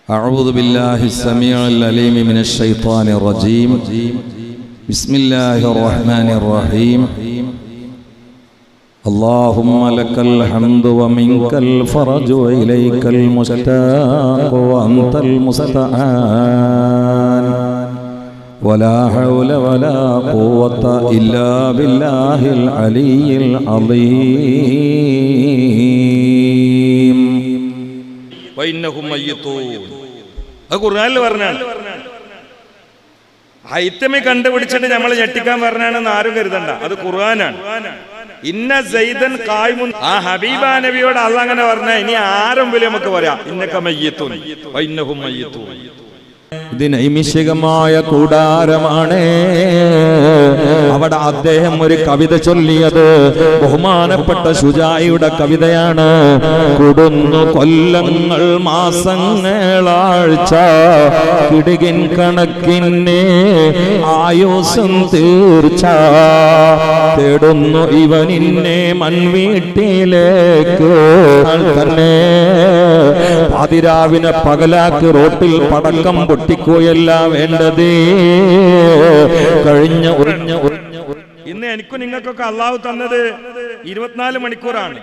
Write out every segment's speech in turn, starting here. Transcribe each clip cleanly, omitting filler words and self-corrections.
أعوذ بالله السميع العليم من الشيطان الرجيم. بسم الله الرحمن الرحيم. اللهم لك الحمد ومنك الفرج وإليك المشتاق وأنت المستعان ولا حول ولا قوة إلا بالله العلي العظيم. وإنهم ميتون. അത് ഖുർആനിൽ പറഞ്ഞാണ്. ഹൈത്തമി കണ്ടുപിടിച്ചിട്ട് നമ്മൾ ഞെട്ടിക്കാൻ പറഞ്ഞാണെന്ന് ആരും കരുതണ്ട, അത് ഖുർആനാണ്. ഇന്ന സൈദൻ ഖായിമുൻ. ആ ഹബീബാ നബിയോട് അല്ലാഹ് അങ്ങനെ പറഞ്ഞാൽ ഇനി ആരും വലിയ നമുക്ക് പറയാം ഇന്നക മയ്യിത്തുൻ വഇന്നഹും മയ്യിത്തൂൻ. ഇത് നൈമിഷികമായ കൂടാരമാണ്. അവിടെ അദ്ദേഹം ഒരു കവിത ചൊല്ലിയത് ബഹുമാനപ്പെട്ട ശുജായിയുടെ കവിതയാണ്. കൊടുന്നു കൊല്ലങ്ങൾ മാസങ്ങളാഴ്ച കിടുകിൻ കണക്കിന് ആയുസ്സും തീർച്ച തേടുന്നു ഇവനിന്നെ മൺവീട്ടിലേക്ക് തന്നെ. പാതിരാവിനെ പകലാക്കി റോട്ടിൽ പടക്കം പൊട്ടിക്കുകയല്ല വേണ്ടത്. കഴിഞ്ഞ ഇന്ന് എനിക്കും നിങ്ങൾക്കൊക്കെ അള്ളാഹു തന്നത് 24 മണിക്കൂറാണ്.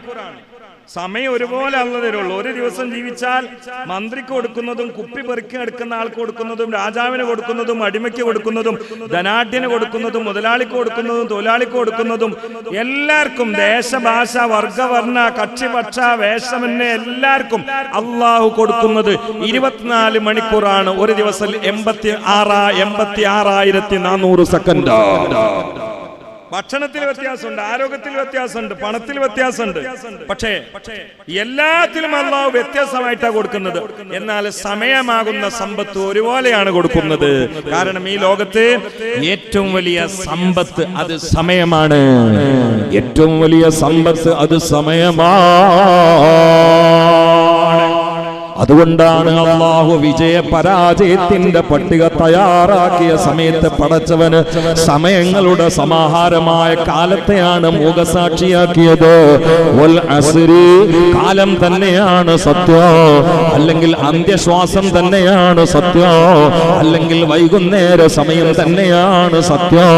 സമയം ഒരുപോലെ അള്ളാഹ് തരുള്ളൂ. ഒരു ദിവസം ജീവിച്ചാൽ മന്ത്രിക്ക് കൊടുക്കുന്നതും കുപ്പി പെറുക്കി എടുക്കുന്ന ആൾക്ക് കൊടുക്കുന്നതും രാജാവിന് കൊടുക്കുന്നതും അടിമയ്ക്ക് കൊടുക്കുന്നതും ധനാഢ്യന് കൊടുക്കുന്നതും മുതലാളിക്ക് കൊടുക്കുന്നതും തൊഴിലാളിക്ക് കൊടുക്കുന്നതും എല്ലാവർക്കും ദേശഭാഷ വർഗവർണ്ണ കക്ഷിപക്ഷ വേഷമെന്നെ എല്ലാവർക്കും അള്ളാഹു കൊടുക്കുന്നത് 24 മണിക്കൂറാണ്. ഒരു ദിവസം 86,400 സെക്കൻഡ്. ഭക്ഷണത്തിൽ വ്യത്യാസമുണ്ട്, ആരോഗ്യത്തിൽ വ്യത്യാസമുണ്ട്, പണത്തിൽ വ്യത്യാസമുണ്ട്. പക്ഷേ എല്ലാത്തിലും അല്ലാഹു വ്യത്യാസമായിട്ടാണ് കൊടുക്കുന്നത്. എന്നാൽ സമയമാകുന്ന സമ്പത്ത് ഒരുപോലെയാണ് കൊടുക്കുന്നത്. കാരണം ഈ ലോകത്ത് ഏറ്റവും വലിയ സമ്പത്ത് അത് സമയമാണ്. ഏറ്റവും വലിയ സമ്പത്ത് അത് സമയമാണ്. അതുകൊണ്ടാണ് അല്ലാഹു വിജയ പരാജയത്തിന്റെ പട്ടിക തയ്യാറാക്കിയ സമയത്ത് പടച്ചവന് സമയങ്ങളുടെ സമാഹാരമായ കാലത്തെയാണ് മൂകസാക്ഷിയാക്കിയത്. വൽ അസ്രി, കാലം തന്നെയാണ് സത്യം, അല്ലെങ്കിൽ അന്ത്യശ്വാസം തന്നെയാണ് സത്യം, അല്ലെങ്കിൽ വൈകുന്നേര സമയം തന്നെയാണ് സത്യം,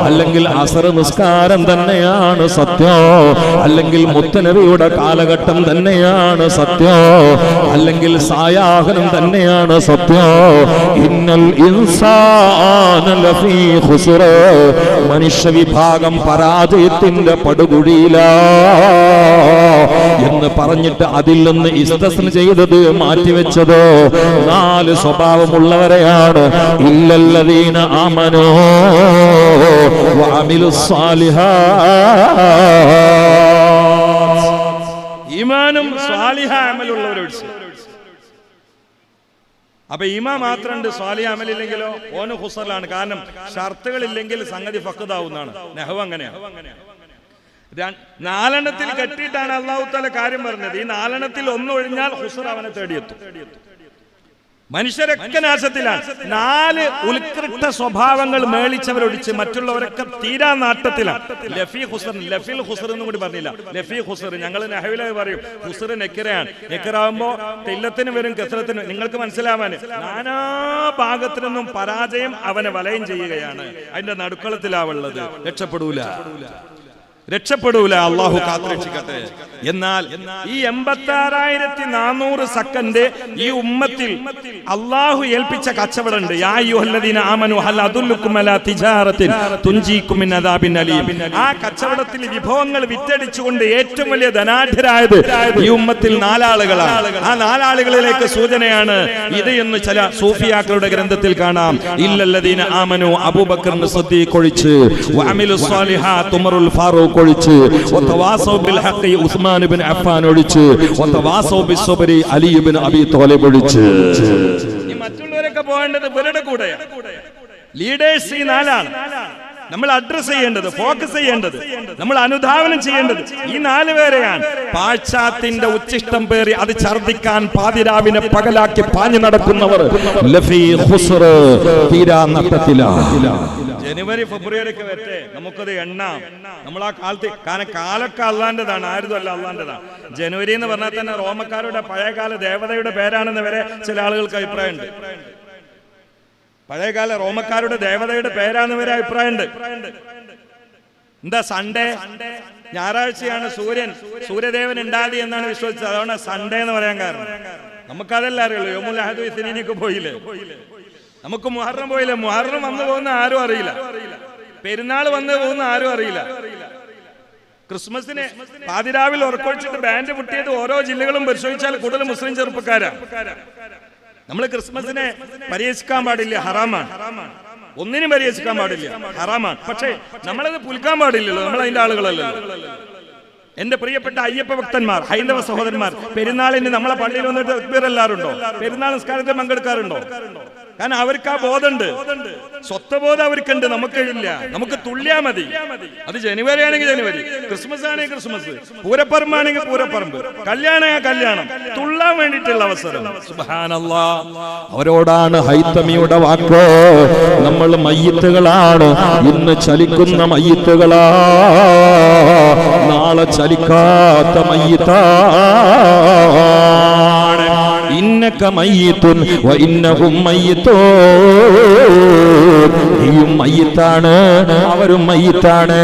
അല്ലെങ്കിൽ അസർ നിസ്കാരം തന്നെയാണ് സത്യം, അല്ലെങ്കിൽ മുത്തനബിയുടെ കാലഘട്ടം തന്നെയാണ് സത്യം, അല്ലെങ്കിൽ സായാഹനം തന്നെയാണ് സത്യം. ഇന്നൽ ഇൻസാന ലഫീ ഖുസ്ർ, മനുഷ്യ വിഭാഗം പരാജയത്തിന്റെ പടുകുഴിയിലാ എന്ന് പറഞ്ഞിട്ട് അതിൽ നിന്ന് ഇസ്തസ്ന ചെയ്തത് മാറ്റിവെച്ചത് 4 സ്വഭാവമുള്ളവരെയാണ്. ഇല്ലല്ലദീന ആമനൂ വഅമിലുസ് സാലിഹാത്ത്. ഈമാനും സ്വാലിഹ അമലുള്ളവരോട്. അപ്പൊ ഈമാ മാത്രമുണ്ട്, സ്വാലിഹ അമലില്ലെങ്കിലോ ഓന് ഖുസ്റിലാണ്. കാരണം ഷർത്തുകളില്ലെങ്കിൽ സംഗതി ഫഖദാവുന്നതാണ്. നഹ്വ് അങ്ങനെയാണ്. 4 കെട്ടിയിട്ടാണ് അല്ലാഹു തആല കാര്യം പറഞ്ഞത്. ഈ 4 ഒന്ന് ഒഴിഞ്ഞാൽ ഖുസ്ർ അവനെ തേടിയെത്തും. മനുഷ്യരൊക്കെ നാശത്തിലാണ്. 4 ഉത്കൃഷ്ട സ്വഭാവങ്ങൾ മേളിച്ചവരൊടിച്ച് മറ്റുള്ളവരൊക്കെ തീരാ നാട്ടത്തിലാണ്. ലഫീ ഖുസ്ർ, ലഫീൽ ഖുസ്ർ എന്നും കൂടി പറഞ്ഞില്ല. ലഫീ ഖുസ്ർ ഞങ്ങൾ നഹ്വിലെ പറയും. ഖുസ്ർ നെക്കിറയാണ്. നെക്കിറാവുമ്പോ തെല്ലത്തിന് വരും കെസ്റത്തിന്. നിങ്ങൾക്ക് മനസ്സിലാവാൻ നാനാ ഭാഗത്തു നിന്നും പരാജയം അവനെ വലയം ചെയ്യുകയാണ്. അതിന്റെ നടുക്കളത്തിലാവുള്ളത്. രക്ഷപ്പെടൂല. അള്ളാഹു കാത്തുരക്ഷിക്കട്ടെ. എന്നാൽ ഈ 86,400 സെക്കൻഡ് ഈ ഉമ്മത്തിൽ അള്ളാഹു ഏൽപ്പിച്ച കച്ചവടമുണ്ട്. യാ അയ്യുഹല്ലദീന ആമനൂ ഹൽ അദുല്ലുക്കും അലാ തിജാറത്തിൻ തുൻജീകും മിൻ അദാബിൻ അലീം. ആ കച്ചവടത്തിൽ വിഭവങ്ങൾ വിറ്റടിച്ചുകൊണ്ട് ഏറ്റവും വലിയ ധനാഢ്യരായത് ഈ ഉമ്മത്തിൽ 4 ആളുകളാണ്. ആ 4 ആളുകളിലേക്ക് സൂചനയാണ് ഇത് എന്ന് ചില സൂഫിയാക്കളുടെ ഗ്രന്ഥത്തിൽ കാണാം. ഇല്ലല്ലദീന ആമനൂ അബൂബക്കർ സിദ്ദീഖ് ഒഴിച്ച്, വഅമിലുസ് സാലിഹാത്ത് ഉമറുൽ ഫാറൂഖ് ഒഴിച്ച്, വതവാസൗ ബിൽ ഹഖ് ഉസ്മാൻ ഇബ്നു അഫ്ഫാൻ ഒഴിച്ച്, വതവാസൗ ബിസ് സബ്രി അലി ഇബ്നു അബീ ത്വാലിബ് ഒഴിച്ച്. ഈ മറ്റുള്ളവരൊക്കെ പോകേണ്ടത് ഇവരുടെ കൂടെയാണ്. ലീഡേഴ്സ് ഈ 4 ആണ്. നമ്മൾ അഡ്രസ് ചെയ്യേണ്ടത്, ഫോക്കസ് ചെയ്യേണ്ടത്, നമ്മൾ അനുധാവനം ചെയ്യേണ്ടത് ഈ 4 പേരെയാണ്. പാശ്ചാത്യന്റെ ഉച്ചിഷ്ടം പേറി അത് ഛർദിക്കാൻ പാതിരാവിനെ പകലാക്കി പാഞ്ഞു നടക്കുന്നവർ ജനുവരി ഫെബ്രുവരി ഒക്കെ വരട്ടെ, നമുക്കത് എണ്ണാം. നമ്മൾ ആ കാലത്ത്, കാരണം കാലൊക്കെ അള്ളാന്റെതാണ്, ആരും അല്ല അള്ളാന്റെതാണ്. ജനുവരി എന്ന് പറഞ്ഞാൽ തന്നെ റോമക്കാരുടെ പഴയകാല ദേവതയുടെ പേരാണെന്ന് വരെ ചില ആളുകൾക്ക് അഭിപ്രായമുണ്ട്. പഴയകാല റോമക്കാരുടെ ദേവതയുടെ പേരാണെന്ന് വരെ അഭിപ്രായമുണ്ട്. എന്താ സൺഡേ? ഞായറാഴ്ചയാണ് സൂര്യദേവൻ ഉണ്ടാതി എന്നാണ് വിശ്വസിച്ചത്. അതുകൊണ്ട് സൺഡേ എന്ന് പറയാൻ കാരണം നമുക്കതല്ല അറിയുള്ളൂ. യോമുൽ അഹദ് ഇസ്നീനൊക്കെ പോയില്ലേ, നമുക്ക് മുഹറം പോയില്ലേ. മുഹറം വന്നു പോകുന്ന ആരും അറിയില്ല, പെരുന്നാൾ വന്നു പോകുന്ന ആരും അറിയില്ല. ക്രിസ്മസിന് പാതിരാവിൽ ഉറക്കൊഴിച്ചിട്ട് ബാൻഡ് പൊട്ടിയത് ഓരോ ജില്ലകളും പരിശോധിച്ചാൽ കൂടുതൽ മുസ്ലിം ചെറുപ്പക്കാരാ. നമ്മൾ ക്രിസ്മസിനെ പരിഹസിക്കാൻ പാടില്ല, ഹറാമാണ്. ഒന്നിനും പരിഹസിക്കാൻ പാടില്ല, ഹറാമാണ്. പക്ഷേ നമ്മളത് പുൽക്കാൻ പാടില്ലല്ലോ, നമ്മൾ അതിന്റെ ആളുകളല്ലല്ലോ. എന്റെ പ്രിയപ്പെട്ട അയ്യപ്പ ഭക്തന്മാർ, ഹൈന്ദവ സഹോദരന്മാർ, പെരുന്നാളിന് നമ്മളെ പള്ളിയിൽ വന്നിട്ട് തക്ബീർ എല്ലാവരുണ്ടോ? പെരുന്നാൾ നിസ്കാരത്തിൽ പങ്കെടുക്കാറുണ്ടോ? കാരണം അവർക്ക് ആ ബോധമുണ്ട്, സ്വത്വബോധം അവർക്കുണ്ട്, നമുക്കില്ല. നമുക്ക് തുള്ളിയാ മതി. അത് ജനുവരി ആണെങ്കിൽ ജനുവരി, ക്രിസ്മസ് ആണെങ്കിൽ ക്രിസ്മസ്, പൂരപ്പറമ്പാണെങ്കിൽ പൂരപ്പറമ്പ്, കല്യാണം കല്യാണം, തുള്ളാൻ വേണ്ടിയിട്ടുള്ള അവസരം. സുബ്ഹാനല്ലാഹ്. അവരോടാണ് ഹൈതമിയുടെ വാക്ക്. നമ്മൾ മയ്യിത്തുകളാണ്, ഇന്ന് ചലിക്കുന്ന മയ്യിത്തുകളാ, നാളെ ചലിക്കാത്ത മയ്യിത്താണ്. ഇന്നക മയ്യിത്തുൻ വ ഇന്നഹും മയ്യിത്തൂൻ. നീയും മയ്യിത്താണ്, അവരും മയ്യിത്താണ്.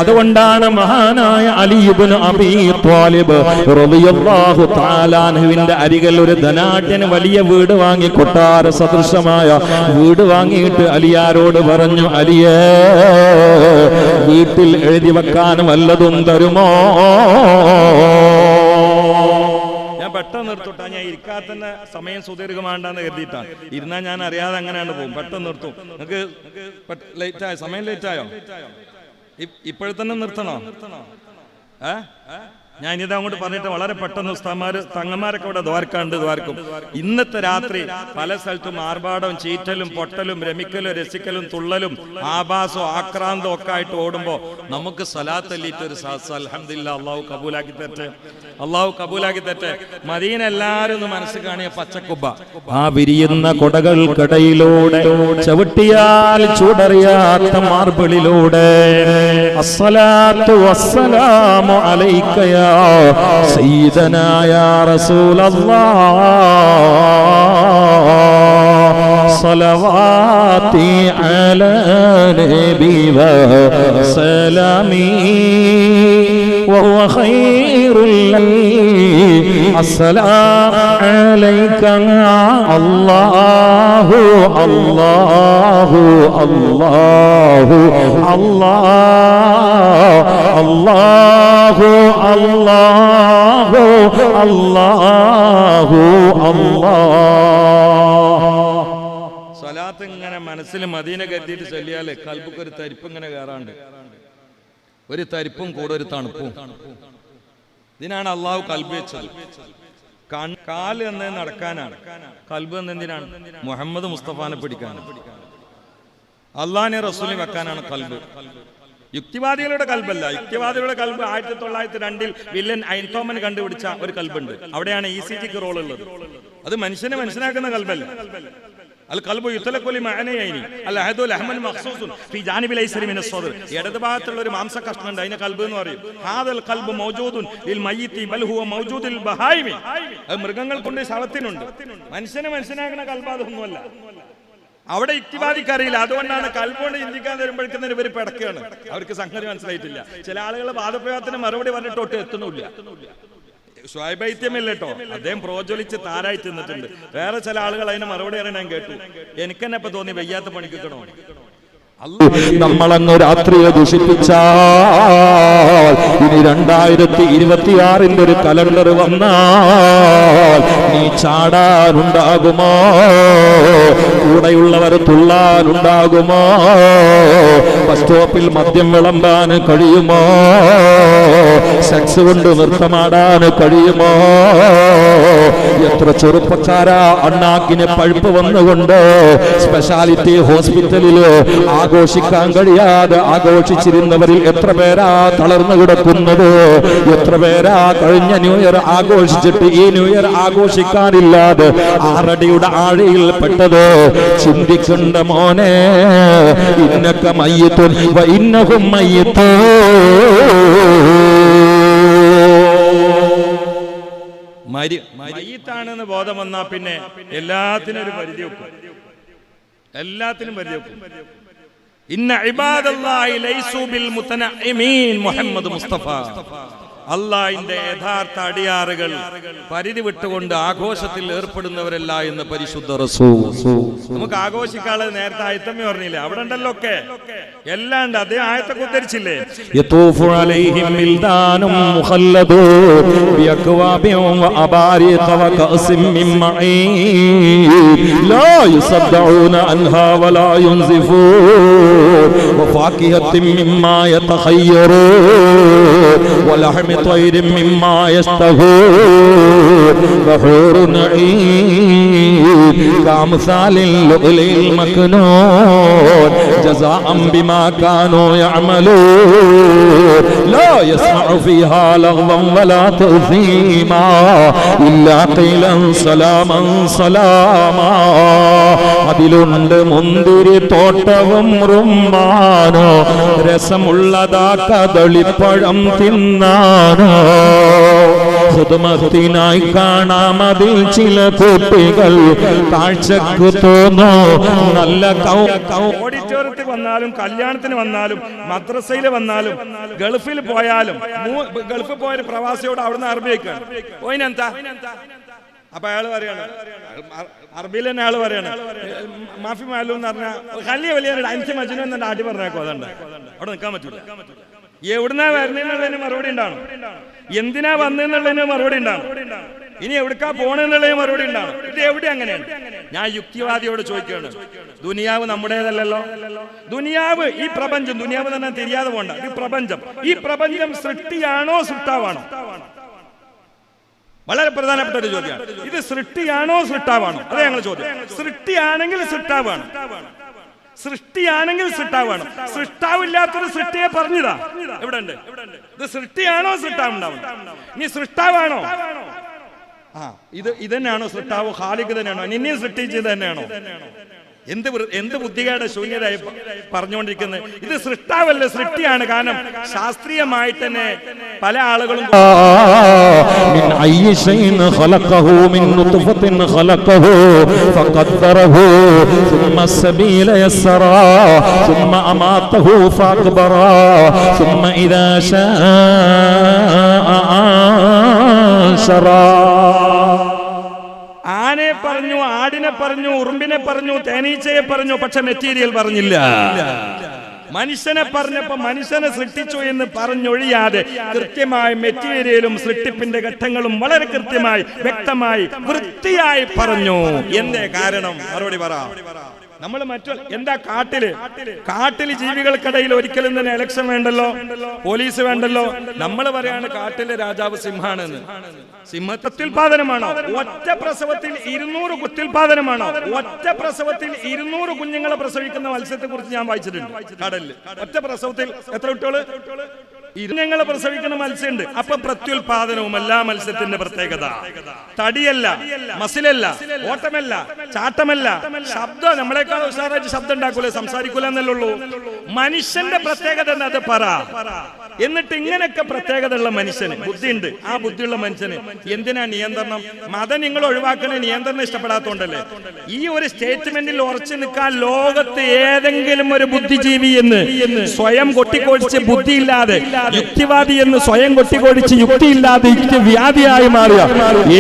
അതുകൊണ്ടാണ് മഹാനായ അലി ഇബ്നു അബീ ത്വാലിബ് റളിയല്ലാഹു തആല അൻഹുവിന്റെ അരികിൽ ഒരു ധനാഢ്യന് വലിയ വീട് വാങ്ങി, കൊട്ടാര സദൃശമായ വീട് വാങ്ങിയിട്ട് അലിയാരോട് പറഞ്ഞു, അലിയേ, വീട്ടിൽ എഴുതി വെക്കാൻ വല്ലതും തരുമോ? പെട്ടെന്ന് നിർത്തുട്ടാ, ഞാൻ ഇരിക്കാത്ത തന്നെ സമയം സുദീർഘമാണ്ടെന്ന് കരുതിയിട്ടാണ്. ഇരുന്നാൽ ഞാൻ അറിയാതെ അങ്ങനെയാണ് പോകും. പെട്ടെന്ന് നിർത്തും. നിങ്ങൾക്ക് ലേറ്റായോ? സമയം ലേറ്റായോ? ഇപ്പോഴത്തന്നെ നിർത്തണോ? ഞാൻ ഇനിതാ അങ്ങോട്ട് പറഞ്ഞിട്ട് വളരെ പെട്ടെന്ന് ഉസ്താദ്മാര് തങ്ങന്മാരൊക്കെ ഇവിടെ ദ്വാർക്കും. ഇന്നത്തെ രാത്രി പല സ്ഥലത്തും ആർഭാടവും ചീറ്റലും പൊട്ടലും രമിക്കലും രസിക്കലും തുള്ളലും ആഭാസവും ആക്രാന്തവും ഒക്കെ ആയിട്ട് ഓടുമ്പോ നമുക്ക് സലാത്ത് അല്ലിട്ട് ഒരു അൽഹംദുലില്ലാ, അള്ളാഹു കബൂലാക്കി തരട്ടെ, അള്ളാഹു കബൂലാക്കി തരട്ടെ. മദീന എല്ലാരും ഒന്ന് മനസ്സിൽ കാണിയ പച്ചക്കുബ്ബ, ആ വിരിയുന്ന കൊടകൾക്കിടയിലൂടെ, ചവിട്ടിയാൽ ചൂടറിയാത്ത മാർബിളിലൂടെ, അസ്സലാത്തു വസ്സലാമു അലൈക യാ സയ്യിദനാ യാ റസൂലല്ലാഹ്, സ്വലവാതി അലാ നബി വസലാമി وهو خير السلام عليك الله الله الله الله الله الله الله الله. സ്വലാത്ത് ഇങ്ങനെ മനസ്സിൽ മദീന കരുതിയിട്ട് ചൊല്ലിയാലേ കൽബുക്ക് ഒരു തരിപ്പ് ഇങ്ങനെ കയറാണ്ട്, ഒരു തരിപ്പും കൂടെ ഒരു തണുപ്പും. ഇതിനാണ് അള്ളാഹു കൽബ് വെച്ചത്. കാല് എന്ന് നടക്കാനാണ്, കൽബ് എന്നെന്തിനാണ്? മുഹമ്മദ് മുസ്തഫാനെ പിടിക്കാനാണ്, അള്ളാഹിനെ റസൂലിനെ വെക്കാനാണ് കൽബ്. യുക്തിവാദികളുടെ കൽബല്ല. യുക്തിവാദികളുടെ കൽബ് 1902 വില്ലൻ ഐൻതോമൻ കണ്ടുപിടിച്ച ഒരു കൽബുണ്ട്. അവിടെയാണ് ECG റോൾ ഉള്ളത്. അത് മനുഷ്യനെ മനസ്സിലാക്കുന്ന കൽബല്ല. ഇടത് ഭാഗത്തുള്ള ഒരു മാംസ കഷ്ണുണ്ട്, അതിനെ കൽബ് എന്ന് പറയും. അത് മൃഗങ്ങൾ കൊണ്ട് ശവത്തിനുണ്ട്. മനുഷ്യനെ മനസ്സിലാക്കുന്ന കൽബ് അതൊന്നുമല്ല. അവിടെ യുക്തിവാദിക്കറിയില്ല. അതുകൊണ്ടാണ് കൽബുകൊണ്ട് ചിന്തിക്കാൻ വരുമ്പോഴേക്കും ഇവർ പിടക്കുകയാണ്. അവർക്ക് സംഗതി മനസ്സിലായിട്ടില്ല. ചില ആളുകൾ വാദപ്രയോഗത്തിന് മറുപടി പറഞ്ഞിട്ടോട്ട് എത്തുന്നില്ല. സ്വാഭാവികമില്ല കേട്ടോ, അദ്ദേഹം പ്രോജ്വലിച്ച് താരായി തിന്നിട്ടുണ്ട്. വേറെ ചില ആളുകൾ അതിന് മറുപടി അറിയാൻ ഞാൻ കേട്ടു. എനിക്ക് തന്നെ ഇപ്പൊ തോന്നി വയ്യാത്ത പണിക്കണോ. നമ്മളങ്ങ് രാത്രിയെ ദുഷിപ്പിച്ചാൽ ഇനി 2026 ഒരു കലണ്ടർ വന്നാൽ നീ ചാടാനുണ്ടാകുമോ? കൂടെയുള്ളവർ തുള്ളാനുണ്ടാകുമോ? ബസ് സ്റ്റോപ്പിൽ മദ്യം വിളമ്പാൻ കഴിയുമോ? സെക്സ് കൊണ്ട് നൃത്തമാടാൻ കഴിയുമോ? എത്ര ചെറുപ്പക്കാരാ അണ്ണാക്കിന് പഴുപ്പ് വന്നുകൊണ്ട് സ്പെഷ്യാലിറ്റി ഹോസ്പിറ്റലില് ആഘോഷിക്കാൻ കഴിയാതെ ആഘോഷിച്ചിരുന്നവരിൽ എത്ര പേരാ തളർന്നു കിടക്കുന്നത്? എത്ര പേരാ കഴിഞ്ഞ ന്യൂ ഇയർ ആഘോഷിച്ചിട്ട് ഈ ന്യൂ ഇയർ ആഘോഷിക്കാനില്ലാതെ ആറടിയുടെ ആഴിയിൽ പെട്ടത്? ചിന്തിക്കണ്ട മോനെ, ഇന്നക മയ്യിത്തുൻ വ ഇന്നഹും മയ്യിത്തൂൻ. മയ്യിത്താണെന്ന് ബോധം വന്നാ പിന്നെ എല്ലാത്തിനും ഒരു പരിധി വെക്കും. എല്ലാത്തിനും പരിധി വെക്കും. ഇന്ന ഇബാദല്ലാഹി ലൈസു ബിൽ മുതനഇമീൻ. മുഹമ്മദ് മുസ്തഫ അള്ളാഹിന്റെ യഥാർത്ഥ അടിയാറുകൾ പരിധി വിട്ടുകൊണ്ട് ആഘോഷത്തിൽ ഏർപ്പെടുന്നവരല്ല എന്ന് പരിശുദ്ധ റസൂൽ. നമുക്ക് ആഘോഷിക്കാനുള്ളത് നേരത്തെ ആയത്തമ്മ പറഞ്ഞില്ലേ, അവിടെ ഉണ്ടല്ലോ ഒക്കെ എല്ലാം ഉണ്ട്. അതേ ആയത്തൊക്കെ ഉദ്ധരിച്ചില്ലേ? യതൂഫു അലൈഹിം മിൽദാനും മുഖല്ലദൂൻ ബിഅക്വാബിൻ വഅബാരിഖ വകഅസിൻ മിൻ മഈൻ ലാ യുസദ്ദഊന അൻഹാ വലാ യുൻസിഫൂൻ വഫാകിഹത്തിൻ മിമ്മാ യതഖയ്യറൂൻ വലഹമി طير مما يشتهون وحور عين كأمثال اللؤلؤ المكنون جزاء بما كانوا يعملون لا يسمع فيها لغوا ولا تأثيما إلا قيلا سلاما سلاما. അതിലുണ്ട് മുന്തിരി തോട്ടവും റുമ്മാനോ, രസമുള്ളതാ കദളിപ്പഴം തിന്നാനോ. ഖുദ്മത്തിനായി കാണാം അതിൽ ചില കുട്ടികൾ, കാഴ്ചക്ക് തോന്നോ നല്ല ഓഡിറ്റോറിയത്തിൽ വന്നാലും കല്യാണത്തിന് വന്നാലും മദ്രസയിൽ വന്നാലും ഗൾഫിൽ പോയാലും ഗൾഫിൽ പോയൊരു പ്രവാസിയോട് അവിടുന്ന് അറബി വയ്ക്കാണ് ഓയിനെന്താ. അപ്പൊ അയാൾ പറയാണ്, അറബിയിൽ തന്നെ അയാൾ പറയാണ് മാഫി മാലു എന്ന് പറഞ്ഞാൽ വലിയ വലിയ അഞ്ച് മജുനു എന്നെ ആട്ടി പറഞ്ഞേക്കോ. അതുണ്ട് അവിടെ നിൽക്കാൻ പറ്റൂല. എവിടുന്നാ വരുന്നതിനുള്ളതിന് മറുപടി ഉണ്ടാണ്, എന്തിനാ വന്നെന്നുള്ളതിന് മറുപടി ഉണ്ടാണ്, ഇനി എവിടേക്കാ പോണെന്നുള്ളതിന് മറുപടി ഉണ്ടാണ്. ഇത് എവിടെ അങ്ങനെയാണ്? ഞാൻ യുക്തിവാദിയോട് ചോദിക്കുകയാണ്, ദുനിയാവ് നമ്മുടേതല്ലല്ലോ. ദുനിയാവ്, ഈ പ്രപഞ്ചം, ദുനിയാവ് തന്നെ തിരിയാതെ പോണ്ട. ഈ പ്രപഞ്ചം സൃഷ്ടിയാണോ സൃഷ്ടാവാണോ? വളരെ പ്രധാനപ്പെട്ട ഒരു ചോദ്യമാണ് ഇത്. സൃഷ്ടിയാണോ സൃഷ്ടാവാണോ? അതെ ഞങ്ങൾ ചോദ്യം. സൃഷ്ടിയാണെങ്കിൽ സൃഷ്ടാവാണ്, സൃഷ്ടിയാണെങ്കിൽ സൃഷ്ടാവാണ്. സൃഷ്ടാവില്ലാത്തൊരു സൃഷ്ടിയെ പറഞ്ഞതാ എവിടെ ഉണ്ട്? ഇത് സൃഷ്ടിയാണോ സൃഷ്ടാവുണ്ടാവുന്നത്? നീ സൃഷ്ടാവാണോ? ഇത് തന്നെയാണോ സൃഷ്ടാവ്? ഖാലിഖ് തന്നെയാണോ? നിന്നെ സൃഷ്ടിച്ചത് തന്നെയാണോ? എന്ത് ബുദ്ധികേട് ശൂന്യതായി പറഞ്ഞുകൊണ്ടിരിക്കുന്നത്. ഇത് സൃഷ്ടാവല്ല, സൃഷ്ടിയാണ്. കാരണം ശാസ്ത്രീയമായിട്ട് തന്നെ പല ആളുകളും من أي شيء خلقه من نطفة خلقه فقدره ثم السبيل يسرا ثم أماته فأكبرا ثم إذا شاء أنشرا. ആനയെ പറഞ്ഞു, ആടിനെ പറഞ്ഞു, ഉറുമ്പിനെ പറഞ്ഞു, തേനീച്ചയെ പറഞ്ഞു, പക്ഷെ മെറ്റീരിയൽ പറഞ്ഞില്ല. മനുഷ്യനെ പറഞ്ഞപ്പോ മനുഷ്യനെ സൃഷ്ടിച്ചു എന്ന് പറഞ്ഞൊഴിയാതെ കൃത്യമായി മെറ്റീരിയലും സൃഷ്ടിപ്പിന്റെ ഘട്ടങ്ങളും വളരെ കൃത്യമായി വ്യക്തമായി വൃത്തിയായി പറഞ്ഞു. എന്തേ കാരണം? മറുപടി പറ. നമ്മൾ എന്താ കാട്ടില് ജീവികൾക്കിടയിൽ ഒരിക്കലും തന്നെ ഇലക്ഷൻ വേണ്ടല്ലോ, പോലീസ് വേണ്ടല്ലോ. നമ്മൾ പറയാണ് കാട്ടിലെ രാജാവ് സിംഹാണെന്ന്. സിംഹത്യുൽപാദനമാണോ? ഒറ്റ പ്രസവത്തിൽ 200 കുത്യുൽപാദനമാണോ? ഒറ്റ പ്രസവത്തിൽ 200 കുഞ്ഞുങ്ങളെ പ്രസവിക്കുന്ന മത്സ്യത്തെ കുറിച്ച് ഞാൻ വായിച്ചിട്ടുണ്ട്. കടലിൽ ഒറ്റ പ്രസവത്തിൽ എത്ര കുട്ടികള്? 200 പ്രസവിക്കുന്ന മത്സ്യമുണ്ട്. അപ്പൊ പ്രത്യുൽപാദനവുമല്ല മത്സ്യത്തിന്റെ പ്രത്യേകത. തടിയല്ല, മസിലല്ല, ഓട്ടമല്ല, ചാട്ടമല്ല, ശബ്ദം നമ്മളെക്കാൾ ഉഷാറായിട്ട് ശബ്ദം ഉണ്ടാക്കൂലേ, സംസാരിക്കൂല എന്നല്ലേ ഉള്ളൂ. മനുഷ്യന്റെ പ്രത്യേകത എന്താ? അത് പറ. എന്നിട്ട് ഇങ്ങനെയൊക്കെ പ്രത്യേകത ഉള്ള മനുഷ്യന് ബുദ്ധിയുണ്ട്. ആ ബുദ്ധിയുള്ള മനുഷ്യന് എന്തിനാ നിയന്ത്രണം? മതം നിങ്ങൾ ഒഴിവാക്കുന്ന നിയന്ത്രണം ഇഷ്ടപ്പെടാത്തോണ്ടല്ലേ? ഈ ഒരു സ്റ്റേറ്റ്മെന്റിൽ ഉറച്ചു നിൽക്കാൻ ലോകത്ത് ഏതെങ്കിലും ഒരു ബുദ്ധിജീവി എന്ന് സ്വയം കൊട്ടിക്കൊഴിച്ച് ബുദ്ധിയില്ലാതെ, യുക്തിവാദി എന്ന് സ്വയം കൊട്ടിക്കൊഴിച്ച് യുക്തിയില്ലാതെ യുക്തിവ്യാധിയായി മാറിയ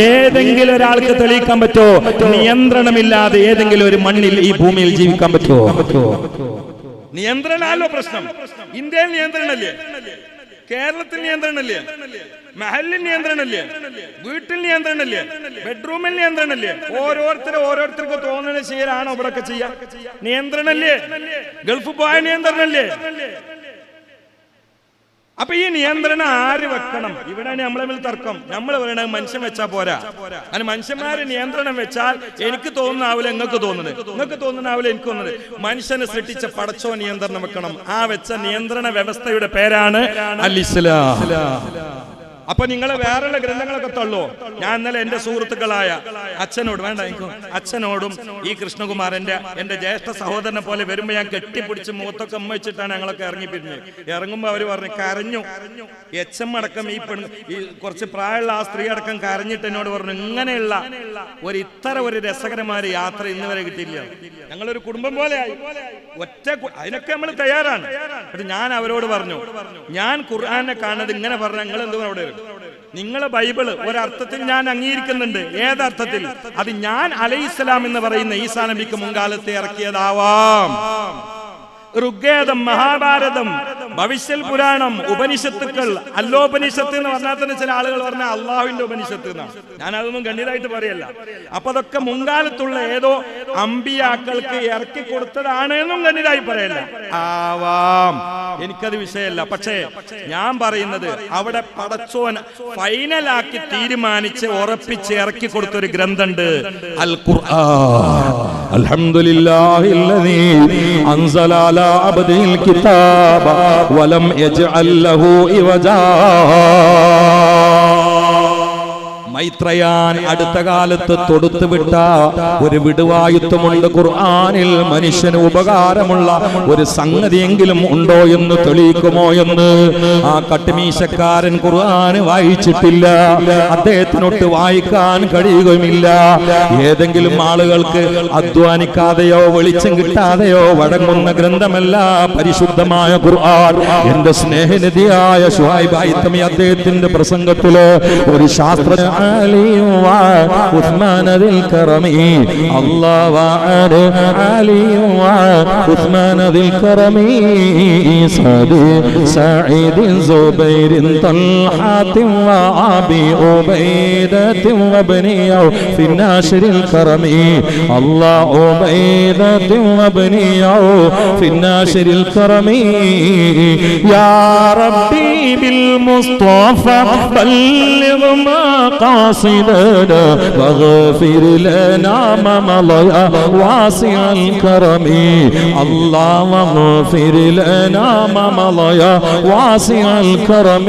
ഏതെങ്കിലും ഒരാൾക്ക് തെളിയിക്കാൻ പറ്റുമോ? നിയന്ത്രണമില്ലാതെ ഏതെങ്കിലും ഒരു മണ്ണിൽ ഈ ഭൂമിയിൽ ജീവിക്കാൻ പറ്റുമോ? നിയന്ത്രണമല്ലോ പ്രശ്നം. ഇന്ത്യയിൽ നിയന്ത്രണമല്ലേ? കേരളത്തിൽ നിയന്ത്രണമല്ലേ? മഹലിൽ നിയന്ത്രണമല്ലേ? വീട്ടിൽ നിയന്ത്രണമല്ലേ? ബെഡ്റൂമിൽ നിയന്ത്രണമല്ലേ? ഓരോരുത്തർക്ക് തോന്നുന്ന ശരിയാണോ ഇവിടൊക്കെ ചെയ്യാം? നിയന്ത്രണമല്ലേ? ഗൾഫ് പോയ നിയന്ത്രണമല്ലേ? അപ്പൊ ഈ നിയന്ത്രണം ആര് വെക്കണം? ഇവിടെയാണ് നമ്മളെ തമ്മിൽ തർക്കം. നമ്മൾ പറയണത് മനുഷ്യൻ വെച്ചാൽ പോരാ. അതിന് മനുഷ്യന്മാര് നിയന്ത്രണം വെച്ചാൽ എനിക്ക് തോന്നുന്നാവില്ല നിങ്ങൾക്ക് തോന്നുന്നത്, നിങ്ങൾക്ക് തോന്നുന്നാവില്ല എനിക്ക് തോന്നുന്നത്. മനുഷ്യനെ സൃഷ്ടിച്ച പടച്ചോ നിയന്ത്രണം വെക്കണം. ആ വെച്ച നിയന്ത്രണ വ്യവസ്ഥയുടെ പേരാണ് അൽ ഇസ്ലാം. അപ്പൊ നിങ്ങൾ വേറെയുള്ള ഗ്രന്ഥങ്ങളൊക്കെ തള്ളോ? ഞാൻ ഇന്നലെ എന്റെ സുഹൃത്തുക്കളായ അച്ഛനോട് അച്ഛനോടും ഈ കൃഷ്ണകുമാരന്റെ എന്റെ ജ്യേഷ്ഠ സഹോദരനെ പോലെ വരുമ്പോ ഞാൻ കെട്ടിപ്പിടിച്ച് മുഖത്തൊക്കെ അമ്മ വെച്ചിട്ടാണ് ഞങ്ങളൊക്കെ ഇറങ്ങിപ്പിരിഞ്ഞ്. ഇറങ്ങുമ്പോ അവര് പറഞ്ഞു കരഞ്ഞു. എച്ചം അടക്കം ഈ കുറച്ച് പ്രായമുള്ള ആ സ്ത്രീ അടക്കം കരഞ്ഞിട്ട് എന്നോട് പറഞ്ഞു, ഇങ്ങനെയുള്ള ഇത്ര ഒരു രസകരമായ യാത്ര ഇന്ന് വരെ കിട്ടിയില്ല. ഞങ്ങളൊരു കുടുംബം പോലെ ആയി. അതിനൊക്കെ നമ്മൾ തയ്യാറാണ്. ഞാൻ അവരോട് പറഞ്ഞു, ഞാൻ ഖുർആനെ കാണുന്നത് ഇങ്ങനെ പറഞ്ഞ നിങ്ങൾ എന്തുകൊണ്ട് അവിടെ വരും? നിങ്ങളെ ബൈബിള് ഒരർത്ഥത്തിൽ ഞാൻ അംഗീകരിക്കുന്നുണ്ട്. ഏതർത്ഥത്തിൽ? അത് ഞാൻ അലൈഹിസ്സലാം എന്ന് പറയുന്ന ഈസാ നബിക്ക് മുൻകാലത്തെ ഇറക്കിയതാവാം. ഋഗ്വേദം, മഹാഭാരതം, ഭവിഷ്യൽ പുരാണം, ഉപനിഷത്തുക്കൾ, അല്ലോപനിഷത്ത് എന്ന് പറഞ്ഞാൽ തന്നെ ചില ആളുകൾ പറഞ്ഞ അള്ളാഹുവിന്റെ ഉപനിഷത്ത് എന്നാണ്. ഞാൻ അതൊന്നും ഗണ്യതായിട്ട് പറയല്ല. അപ്പൊ അതൊക്കെ മുൻകാലത്തുള്ള ഏതോ അമ്പിയാക്കൾക്ക് ഇറക്കി കൊടുത്തതാണ് എന്നും ഗണ്യതായി പറയല്ല. ആവാം, എനിക്കത് വിഷയമല്ല. പക്ഷേ ഞാൻ പറയുന്നത് അവിടെ പടച്ചോൻ ഫൈനലാക്കി തീരുമാനിച്ച് ഉറപ്പിച്ച് ഇറക്കി കൊടുത്തൊരു ഗ്രന്ഥമുണ്ട്, അൽ ഖുർആൻ. അൽഹംദുലില്ലാഹില്ലദീ അൻസല അലാ അബ്ദിൽ കിതാബ വലം യജ്അൽ ലഹു ഇവജാ. മൈത്രയാൻ അടുത്ത കാലത്ത് തൊടുത്തുവിട്ട ഒരു വിടുവായുത്വമുണ്ട് ഖുർആനിൽ. മനുഷ്യന് ഉപകാരമുള്ള ഒരു സംഗതിയെങ്കിലും ഉണ്ടോ എന്ന് തെളിയിക്കുമോ എന്ന് ആ കട്ടുമീശക്കാരൻ ഖുർആൻ വായിച്ചിട്ടില്ല. അദ്ദേഹത്തിനൊട്ട് വായിക്കാൻ കഴിയുകയുമില്ല. ഏതെങ്കിലും ആളുകൾക്ക് അധ്വാനിക്കാതെയോ വെളിച്ചം കിട്ടാതെയോ വഴങ്ങുന്ന ഗ്രന്ഥമല്ല പരിശുദ്ധമായ ഖുർആൻ. എന്റെ സ്നേഹനിധിയായ ശുഐബ് ഹൈതമി അദ്ദേഹത്തിന്റെ പ്രസംഗത്തില് ഒരു ശാസ്ത്ര علي وعثمان ذي الكرم الله وعد علي وعثمان ذي الكرم سعيد زبير طلحة وأبي عبيدة وابن عوف الناشر الكرم الله عبيدة وابن عوف الناشر الكرم يا ربي بالمصطفى بلغ ما قاصدنا واغفر لنا ما مضى واسع الكرم الله واغفر لنا ما مضى واسع الكرم